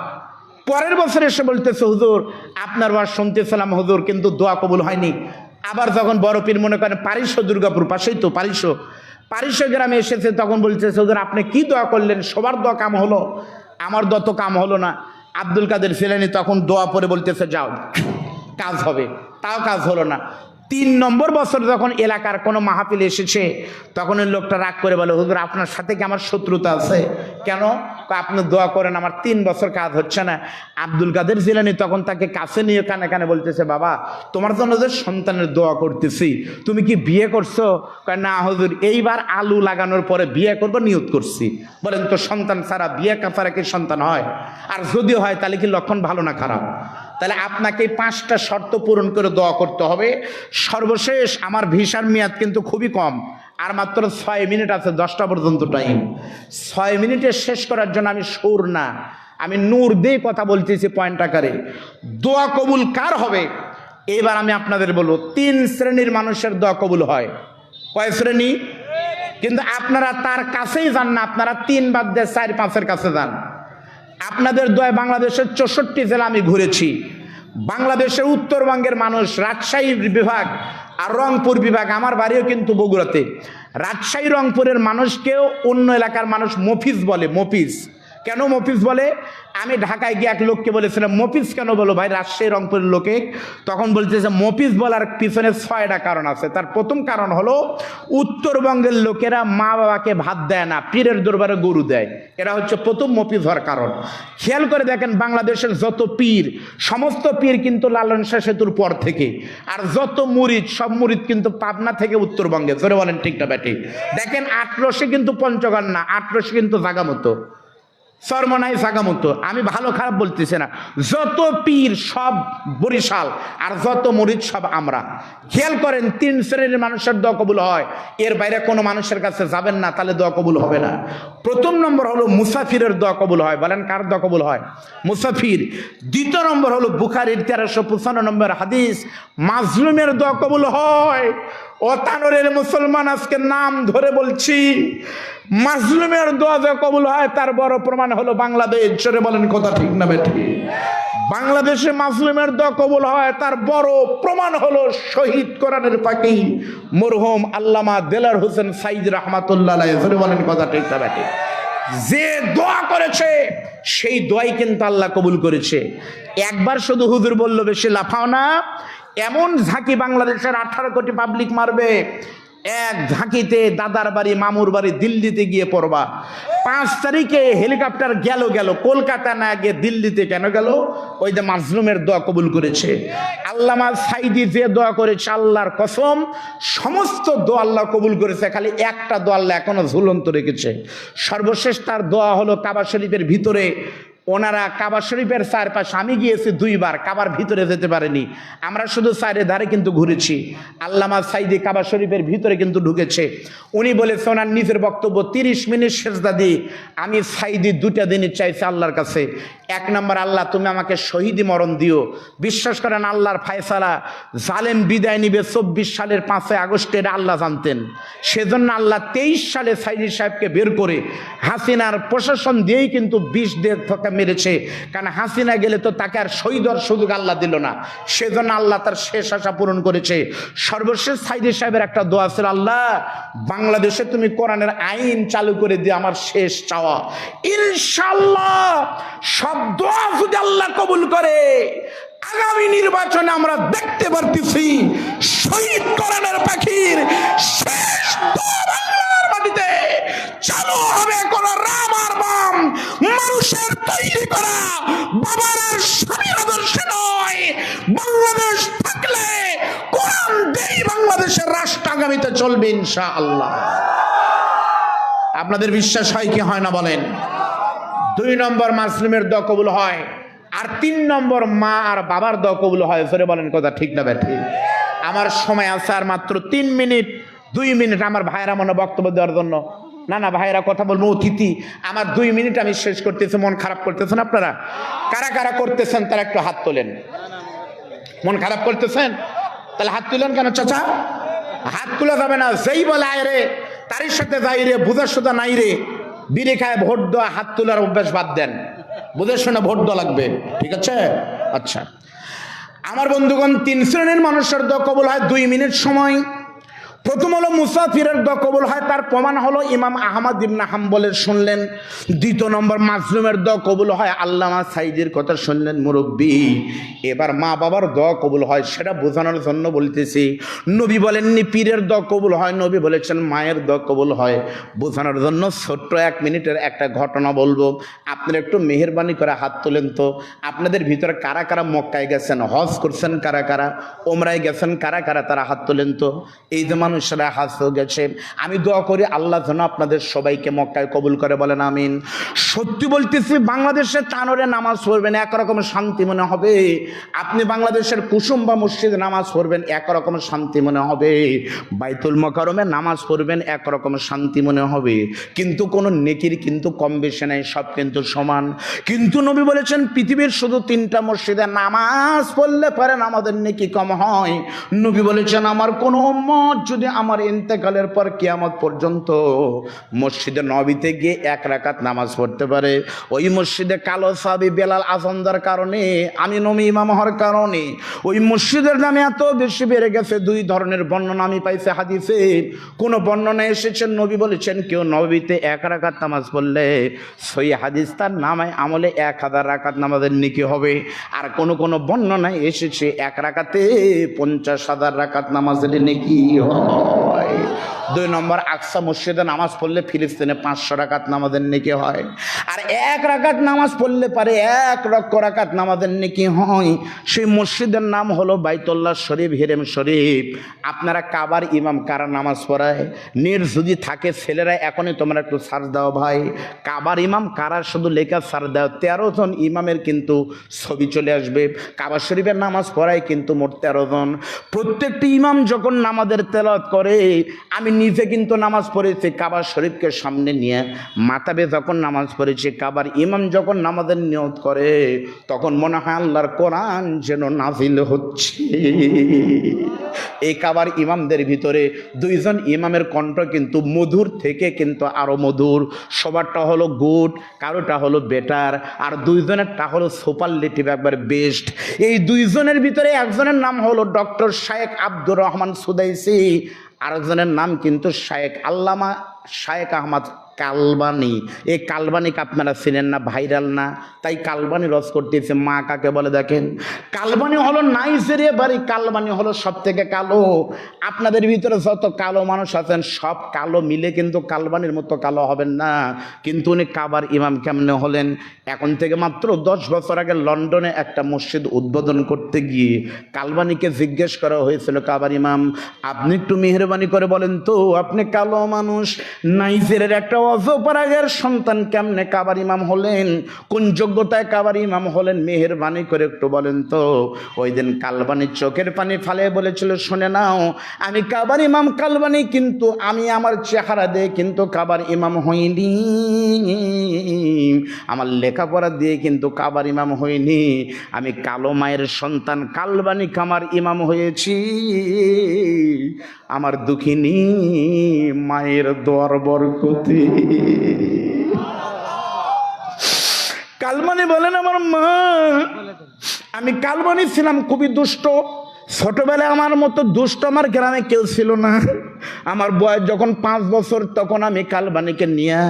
পরের বছর এসে বলতেছে, হুজুর আপনার ওয়াজ শুনতেছিলাম হুজুর, কিন্তু দোয়া কবুল হয়নি। আবার যখন বড় পীর মনে করেন পারিশ, দুর্গাপুর পাশেই তো পারিশ গ্রামে এসেছে, তখন বলতেছে, হুজুর আপনি কি দোয়া করলেন? সবার দোয়া কাম হলো, আমার দোয়া তো কাম হলো না। আব্দুল কাদের জিলানী তখন দোয়া পরে বলতেছে, যাও কাজ হবে, তাও কাজ হলো না। 3 নম্বর বছর যখন এলাকার কোনো মাহফিল এসেছে, তখন ওই লোকটা রাগ করে বলে, হুজুর আপনার সাথে কি আমার শত্রুতা আছে? কেন? আপনি দোয়া করেন, আমার 3 বছর কাজ হচ্ছে না। আব্দুল কাদের জিলানী তখন তাকে কাছে নিয়ে কানে কানে বলতেছে, বাবা তোমার জন্য যে সন্তানের দোয়া করতেছি, তুমি কি বিয়ে করছো? কয় না হুজুর, এইবার আলু লাগানোর পরে বিয়ে করবো নিয়ত করছি। বলেন তো সন্তান ছাড়া, বিয়ে ছাড়া কি সন্তান হয়? আর যদি হয় তাহলে কি লক্ষণ ভালো না খারাপ? তাহলে আপনাকে 5টা শর্ত পূরণ করে দোয়া করতে হবে। সর্বশেষ, আমার ভিসার মেয়াদ কিন্তু খুবই কম, আর মাত্র 6 মিনিট আছে, 10টা পর্যন্ত টাইম। 6 মিনিটে শেষ করার জন্য আমি সুর না, আমি নূর দিয়ে কথা বলতেছি পয়েন্ট আকারে। দোয়া কবুল কার হবে? এবার আমি আপনাদের বলবো, 3 শ্রেণীর মানুষের দোয়া কবুল হয়। কয় শ্রেণী? কিন্তু আপনারা তার কাছেই যান না, আপনারা 3 বাদ দিয়ে 4, 5-এর কাছে যান। আপনাদের দোয়ায় বাংলাদেশের 64 জেলা আমি ঘুরেছি। বাংলাদেশের উত্তরবঙ্গের মানুষ, রাজশাহী বিভাগ আর রংপুর বিভাগ, আমার বাড়িও কিন্তু বগুড়াতে। রাজশাহী রংপুরের মানুষকেও অন্য এলাকার মানুষ মফিজ বলে। মফিজ কেন মফিজ বলে? আমি ঢাকায় গিয়ে এক লোককে বলেছিলাম, মফিজ কেন বলো ভাই রাজশাহী রংপুরের লোকে? তখন বলতেছে, মফিজ বলার পিছনে 6টা কারণ আছে। তার প্রথম কারণ হলো, উত্তরবঙ্গের লোকেরা মা বাবাকে ভাত দেয় না, পীরের দরবারে গরু দেয়। এটা হচ্ছে প্রথম মফিজ হওয়ার কারণ। খেয়াল করে দেখেন, বাংলাদেশের যত পীর, সমস্ত পীর কিন্তু লালন শাহ সেতুর পর থেকে, আর যত মুরিদ, সব মুরিদ কিন্তু পাবনা থেকে উত্তরবঙ্গে। জোরে বলেন ঠিক না ব্যাটি? দেখেন আটরসে কিন্তু পঞ্চগড় না, আটরসে কিন্তু জাগা মতো, সরমনাই জাগা মতো। আমি ভালো খারাপ বলতেছি না, যত পীর সব বরিশাল, আর যত মুরিদ সব আমরা। খেয়াল করেন, 3 শ্রেণীর মানুষের দোয়া কবুল হয়, এর বাইরে কোনো মানুষের কাছে যাবেন না, তাহলে দোয়া কবুল হবে না। প্রথম নম্বর হলো মুসাফিরের দোয়া কবুল হয়। বলেন কার দোয়া কবুল হয়? মুসাফির। 2 নম্বর হলো বুখারীর 1395 নম্বর হাদিস, মাজলুমের দোয়া কবুল হয়। ও তানোরের মুসলমান, আজকে নাম ধরে বলছি, মাজলুমের দোয়া যে কবুল হয় তার বড় প্রমাণ হলো বাংলাদেশ। জোরে বলেন কথা ঠিক না বেঠিক? বাংলাদেশে মাজলুমের দোয়া কবুল হয় তার বড় প্রমাণ হলো শহীদ কোরআনের পাখি মরহুম আল্লামা দেলার হোসেন সাইদ রহমাতুল্লাহ আলাইহি। জোরে বলেন কথা ঠিক না বেঠিক? যে দোয়া করেছে সেই দোয়াই কিন্তু আল্লাহ কবুল করেছে। একবার শুধু হুজুর বলল, বেশি লাফাও না। এমন ঝাঁকি বাংলাদেশের 18 কোটি পাবলিক মারবে, এক ঝাঁকিতে দাদার বাড়ি, মামুর বাড়ি, দিল্লিতে গিয়ে পড়বা। 5 তারিখে হেলিকপ্টার গেল কলকাতা না গিয়ে দিল্লিতে। কেন গেল? ওই যে মাজলুমের দোয়া কবুল করেছে। আল্লামা সাইদি যে দোয়া করেছে, আল্লাহর কসম সমস্ত দোয়া আল্লাহ কবুল করেছে, খালি একটা দোয়া আল্লাহ এখনো ঝুলন্ত রেখেছে। সর্বশেষ তার দোয়া হলো কাবা শরীফের ভিতরে। ওনারা কাবা শরীফের চারপাশে, আমি গিয়েছি 2 বার, কাবার ভিতরে যেতে পারেনি, আমরা শুধু চারে ধারে কিন্তু ঘুরেছি। আল্লামা সাইদি কাবা শরীফের ভিতরে কিন্তু ঢুকেছে। উনি বলেছে ওনার নিজের বক্তব্য, 30 মিনিট সেজদা দিয়ে আমি সাইদি 2টা দিনই চাইছি আল্লাহর কাছে। 1 নম্বর, আল্লাহ তুমি আমাকে শহীদি মরণ দিও। বিশ্বাস করেন, আল্লাহর ফায়সালা, জালেম বিদায় নিবে 24 সালের 5 আগস্টের আল্লাহ জানতেন। সেজন্য আল্লাহ 23 সালে সাইদি সাহেবকে বের করে হাসিনার প্রশাসন দিয়েই কিন্তু 20 দিয়ে মেরেছে। কারণ হাসিনা গেলে তো তাকে আর শহীদ হওয়ার সুযোগ আল্লাহ দিল না, সেজন্য আল্লাহ তার শেষ আশা পূরণ করেছে। সর্বশেষ সাইদি সাহেবের একটা দোয়া ছিল, আল্লাহ বাংলাদেশে তুমি কোরআনের আইন চালু করে দিয়ে আমার শেষ চাওয়া। ইনশাআল্লাহ সব দোয়া যদি আল্লাহ কবুল করে, আগামী নির্বাচনে আমরা দেখতে পারতেছি শহীদ কোরআনের পাখির শেষ দোয়া বাংলার মাটিতে চালু হবে। কোন রাম আর বাম মানুষের তৈরি করা বাবার স্বামী আদর্শে নয়। বাংলাদেশ থাকলে কোরআন দিয়েই বাংলাদেশের রাষ্ট্র আগামীতে চলবে ইনশাআল্লাহ। আপনাদের বিশ্বাস হয় কি হয় না বলেন? 2 নম্বর, মাজলুমের দোয়া কবুল হয়। আর 3 নম্বর মা আর বাবার দোয়া কবুল হয়। ফেরে বলেন কথা ঠিক না ব্যাঠি? আমার সময় আছে আর মাত্র 3 মিনিট 2 মিনিট আমার ভাইরা মনে বক্তব্য দেওয়ার জন্য। না ভাইরা কথা বলবো, অতিথি আমার 2 মিনিট আমি শেষ করতেছি। মন খারাপ করতেছেন আপনারা? কারা কারা করতেছেন তারা একটু হাত তোলেন। মন খারাপ করতেছেন তাহলে হাত তুলেন কেন চাচা? হাত তোলা যাবে না। যেই বলে আয় রে তারই সাথে যাই রে, বুঝার সুদা নাই রে, বিড়ি খায় ভোট দেওয়া, হাত তোলার অভ্যাস বাদ দেন। বুঝে শুনে ভোট দেওয়া লাগবে, ঠিক আছে? আচ্ছা আমার বন্ধুগণ, 3 শ্রেণীর মানুষের দোয়া কবুল হয় 2 মিনিট সময়। প্রথম হলো মুসাফিরের দোয়া কবুল হয়, তার প্রমাণ হলো ইমাম আহমদ ইবনে হাম্বলের শুনলেন। দ্বিতীয় নম্বর মাজলুমের দোয়া কবুল হয়, আল্লামা সাইদির কথা শুনলেন মুরব্বী। এবার মা বাবার দোয়া কবুল হয়, সেটা বোঝানোর জন্য বলতেছি। নবী বলেননি পীরের দোয়া কবুল হয়, নবী বলেছেন মায়ের দোয়া কবুল হয়। বোঝানোর জন্য ছোট্ট 1 মিনিটের একটা ঘটনা বলবো। আপনারা একটু মেহেরবানি করে হাত তোলেন তো। আপনাদের ভিতরে কারা কারা মক্কায় গেছেন, হজ করছেন, কারা কারা ওমরায় গেছেন, কারা কারা তারা হাত তোলেন তো। এই যে মানুষরা হাত গেছে, আমি দোয়া করি আল্লাহ যেন আপনাদের সবাইকে মক্কায় কবুল করে, বলেন আমিন। সত্যি বলতেছি, বাংলাদেশের চানরে নামাজ পড়বেন একরকম শান্তি মনে হবে। আপনি বাংলাদেশের কুসুম্বা মসজিদে নামাজ পড়বেন একরকম শান্তি মনে হবে। বাইতুল মোকাররমে নামাজ পড়বেন একরকম শান্তি মনে হবে। কিন্তু কোনো নেকির কিন্তু কম বেশি নাই, সব কিন্তু সমান। কিন্তু নবী বলেছেন পৃথিবীর শুধু 3টা মসজিদে নামাজ পড়লে পারেন আমাদের নেকি কম হয়। নবী বলেছেন আমার কোন উম্মত যদি আমার ইন্তেকালের পর কিয়ামত পর্যন্ত মসজিদে নবীতে গিয়ে 1 রাকাত নামাজ পড়তে পারে, ওই মসজিদে কালো সাহাবী বেলাল আযান দেওয়ার কারণে, আমি নবী ইমাম হওয়ার কারণে ওই মসজিদের দামে এত বেশি বেড়ে গেছে। 2 ধরনের বর্ণনা আমি পাইছি হাদিসে। কোন বর্ণনা এসেছেন নবী বলেছেন কেউ নবীতে 1 রাকাত নামাজ পড়লে সই হাদিস তার নামায় আমলে 1000 রাকাত নামাজের নেকি হবে। আর কোন কোন বর্ণনায় এসেছে 1 রাকাতে 50,000 রাকাত নামাজের নেকি হয়। 2 নম্বর আকসা মসজিদে নামাজ পড়লে ফিলিস্তিনে 500 রাকাত নামাজের নেকি হয়। আর 1 রাকাত নামাজ পড়লে পারে 1 লক্ষ রাকাত নামাজের নেকি হয়। সেই মসজিদের নাম হলো বাইতুল্লাহ শরীফ, হিরেম শরীফ। আপনারা কাবার ইমাম কারা নামাজ পড়ায়? নেট যদি থাকে ছেলেরা এখনই তোমরা একটু সার্চ দাও ভাই, কাবার ইমাম কারা শুধু লেখা সার্চ দাও। 13 জন ইমামের কিন্তু ছবি চলে আসবে। কাবা শরীফের নামাজ পড়ায় কিন্তু মোট 13 জন। প্রত্যেকটি ইমাম যখন নামাজের তেলাওয়াত করে, আমি নিজে কিন্তু নামাজ পড়েছি কাবা শরীফকে সামনে নিয়ে, মাতাবে যখন নামাজ পড়েছি, কাবার ইমাম যখন নামাজের নিয়ত করে তখন মনে হয় আল্লাহর কোরআন যেন নাজিল হচ্ছে। এই কাবার ইমামদের ভিতরে 2 জন ইমামের কণ্ঠ কিন্তু মধুর থেকে কিন্তু আরো মধুর। সবারটা হলো গুড, কারোটা হলো বেটার, আর 2 জনেরটা হলো সুপারলেটিভ, একবার বেস্ট। এই 2 জনের ভিতরে একজনের নাম হলো ডক্টর শায়েখ আব্দুর রহমান সুদাইসি, আরেকজনের নাম কিন্তু শায়েখ আল্লামা শায়েখ আহমদ কালবানি। এই কালবানিকে আপনারা চিনেন না, ভাইরাল না, তাই কালবানি রস করতেছে। মা কাকে বলে দেখেন? কালবানি হলো নাইজেরিয়া বাড়ি, কালবানি হলো সব থেকে কালো। আপনাদের ভিতরে যত কালো মানুষ আছেন সব কালো মিলে কিন্তু কালবানির মতো কালো হবেন না। কিন্তু উনি কাবার ইমাম কেমনে হলেন? এখন থেকে মাত্র 10 বছর আগে লন্ডনে একটা মসজিদ উদ্বোধন করতে গিয়ে কালবানিকে জিজ্ঞেস করা হয়েছিল, কাবার ইমাম আপনি একটু মেহেরবানি করে বলেন তো, আপনি কালো মানুষ, নাইজেরিয়ার একটা অজপাড়াগের সন্তান, কেমনে কাবার ইমাম হলেন? কোন যোগ্যতায় কাবার ইমাম হলেন? মেহেরবানি করে একটু বলেন তো। ওই দিন কালবানির চোখের পানি ফালে বলেছিল, শুনে নাও, আমি কাবার ইমাম কালবানি, কিন্তু আমি আমার চেহারা দিয়ে কিন্তু কাবার ইমাম হইনি, আমার লেখাপড়া দিয়ে কিন্তু কাবার ইমাম হইনি। আমি কালো মায়ের সন্তান কালবানি কামার ইমাম হয়েছি। আমার দুঃখিনী মায়ের দোয়ার বরকতে। কালবানি বলেন আমার মা, আমি কালবানি ছিলাম খুবই দুষ্ট। ছোটবেলায় আমার মতো দুষ্ট আমার গ্রামে কেউ ছিল না। আমার বয়স যখন 5 বছর তখন আমি কালবানিকে নিয়ে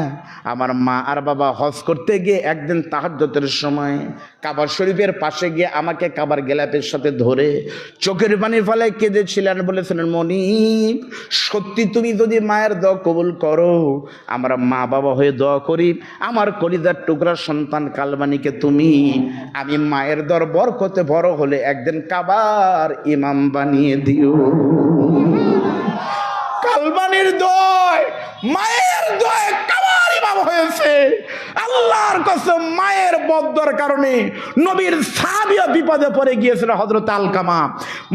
আমার মা আর বাবা হজ করতে গিয়ে একদিন তাহাজ্জুদের সময় কাবা শরীফের পাশে গিয়ে আমাকে কাবার গেলাপের সাথে ধরে চোখের পানি ফেলে কেঁদেছিলেন, বলেছিলেন মনিব সত্যি তুমি যদি মায়ের দোয়া কবুল করো, আমরা মা বাবা হয়ে দোয়া করি আমার কলিজার টুকরা সন্তান কালবানিকে তুমি, আমি মায়ের দর বরকতে বড় হলে একদিন কাবার ইমাম বানিয়ে দিও। আলবানির দয়, মায়ের দয় কামার ইমাম হয়েছে। আল্লাহর কসম, মায়ের বদ্দর কারণে নবীর সাহাবীও বিপদে পড়ে গিয়েছিল। হযরত আলকামা,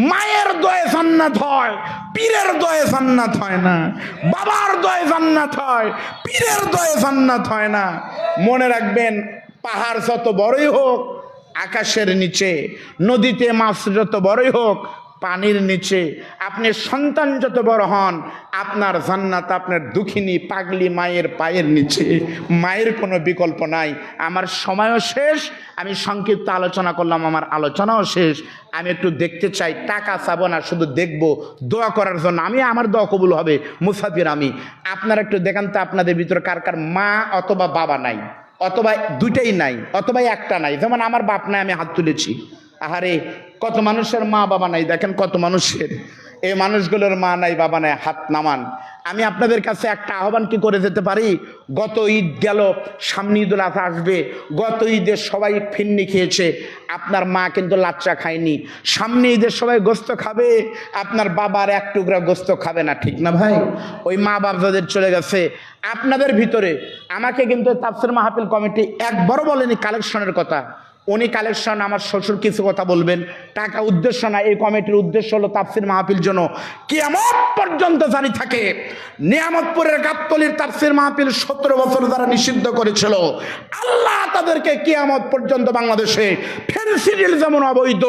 মায়ের দয়ে জান্নাত হয়, পীরের দয়ে জান্নাত হয় না। বাবার দয়ে জান্নাত হয়, পীরের দয়ে জান্নাত হয় না। মনে রাখবেন, পাহাড় যত বড়ই হোক আকাশের নিচে, নদীতে মাছ যত বড়ই হোক পানির নিচে, আপনি সন্তান যত বড় হন, আপনার জান্নাত আপনার দুঃখিনী পাগলি মায়ের পায়ের নিচে। মায়ের কোনো বিকল্প নাই। আমার সময়ও শেষ, আমি সংক্ষিপ্ত আলোচনা করলাম, আমার আলোচনাও শেষ। আমি একটু দেখতে চাই, টাকা চাবো না, শুধু দেখবো দোয়া করার জন্য। আমি আমার দোয়া কবুল হবে, মুসাফির আমি। আপনারা একটু দেখান তো আপনাদের ভিতরে কার কার মা অথবা বাবা নাই, অথবা দুইটাই নাই, অথবা একটা নাই। যেমন আমার বাপ নাই, আমি হাত তুলেছি। আহারে, কত মানুষের মা বাবা নাই, দেখেন কত মানুষের। এই মানুষগুলোর মা নাই বাবা নাই, হাত নামান। আমি আপনাদের কাছে একটা আহ্বান কি করে যেতে পারি? গত ঈদ গেল, সামনে ঈদুল আজহা আসবে। গত ঈদের সবাই ফিন্নি খেয়েছে, আপনার মা কিন্তু লাচ্চা খায়নি। সামনে ঈদের সবাই গোস্ত খাবে, আপনার বাবার এক টুকরা গোস্ত খাবে না, ঠিক না ভাই? ওই মা বাপ যাদের চলে গেছে, আপনাদের ভিতরে আমাকে কিন্তু তাফসীর মাহফিল কমিটি একবারও বলেনি কালেকশনের কথা। উনি কালেকশন, আমার শ্বশুর কিছু কথা বলবেন, টাকা উদ্দেশ্য না। এই কমিটির উদ্দেশ্য হলো তাফসীর মাহফিল যেন কিয়ামত পর্যন্ত জারি থাকে। নিয়ামতপুরের গাবতলীর তাফসীর মাহফিল 17 বছর যারা নিষিদ্ধ করেছিল, আল্লাহ তাদেরকে কিয়ামত পর্যন্ত বাংলাদেশে ফেন্সিডিল যেমন অবৈধ,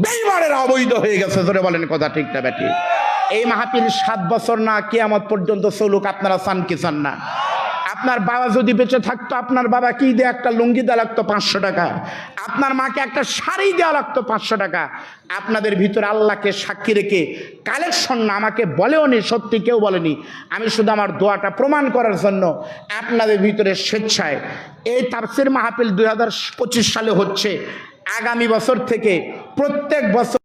বেঈমানের অবৈধ হয়ে গেছে। ধরে বলেন কথা ঠিক না ব্যাটি? এই মাহফিল 7 বছর না, কিয়ামত পর্যন্ত চলুক। আপনারা চান কি চান না? আপনার বাবা যদি বেঁচে থাকতো, আপনার বাবা কি দিয়ে একটা লুঙ্গি দেওয়া লাগতো 500 টাকা, আপনার মাকে একটা শাড়ি দেওয়া লাগতো 500 টাকা। আপনাদের ভিতরে আল্লাহকে সাক্ষী রেখে কালেকশন না, আমাকে বলেও নি, সত্যি কেউ বলেনি। আমি শুধু আমার দোয়াটা প্রমাণ করার জন্য আপনাদের ভিতরে স্বেচ্ছায় এই তাফসীর মাহফিল 2025 সালে হচ্ছে। আগামী বছর থেকে প্রত্যেক বছর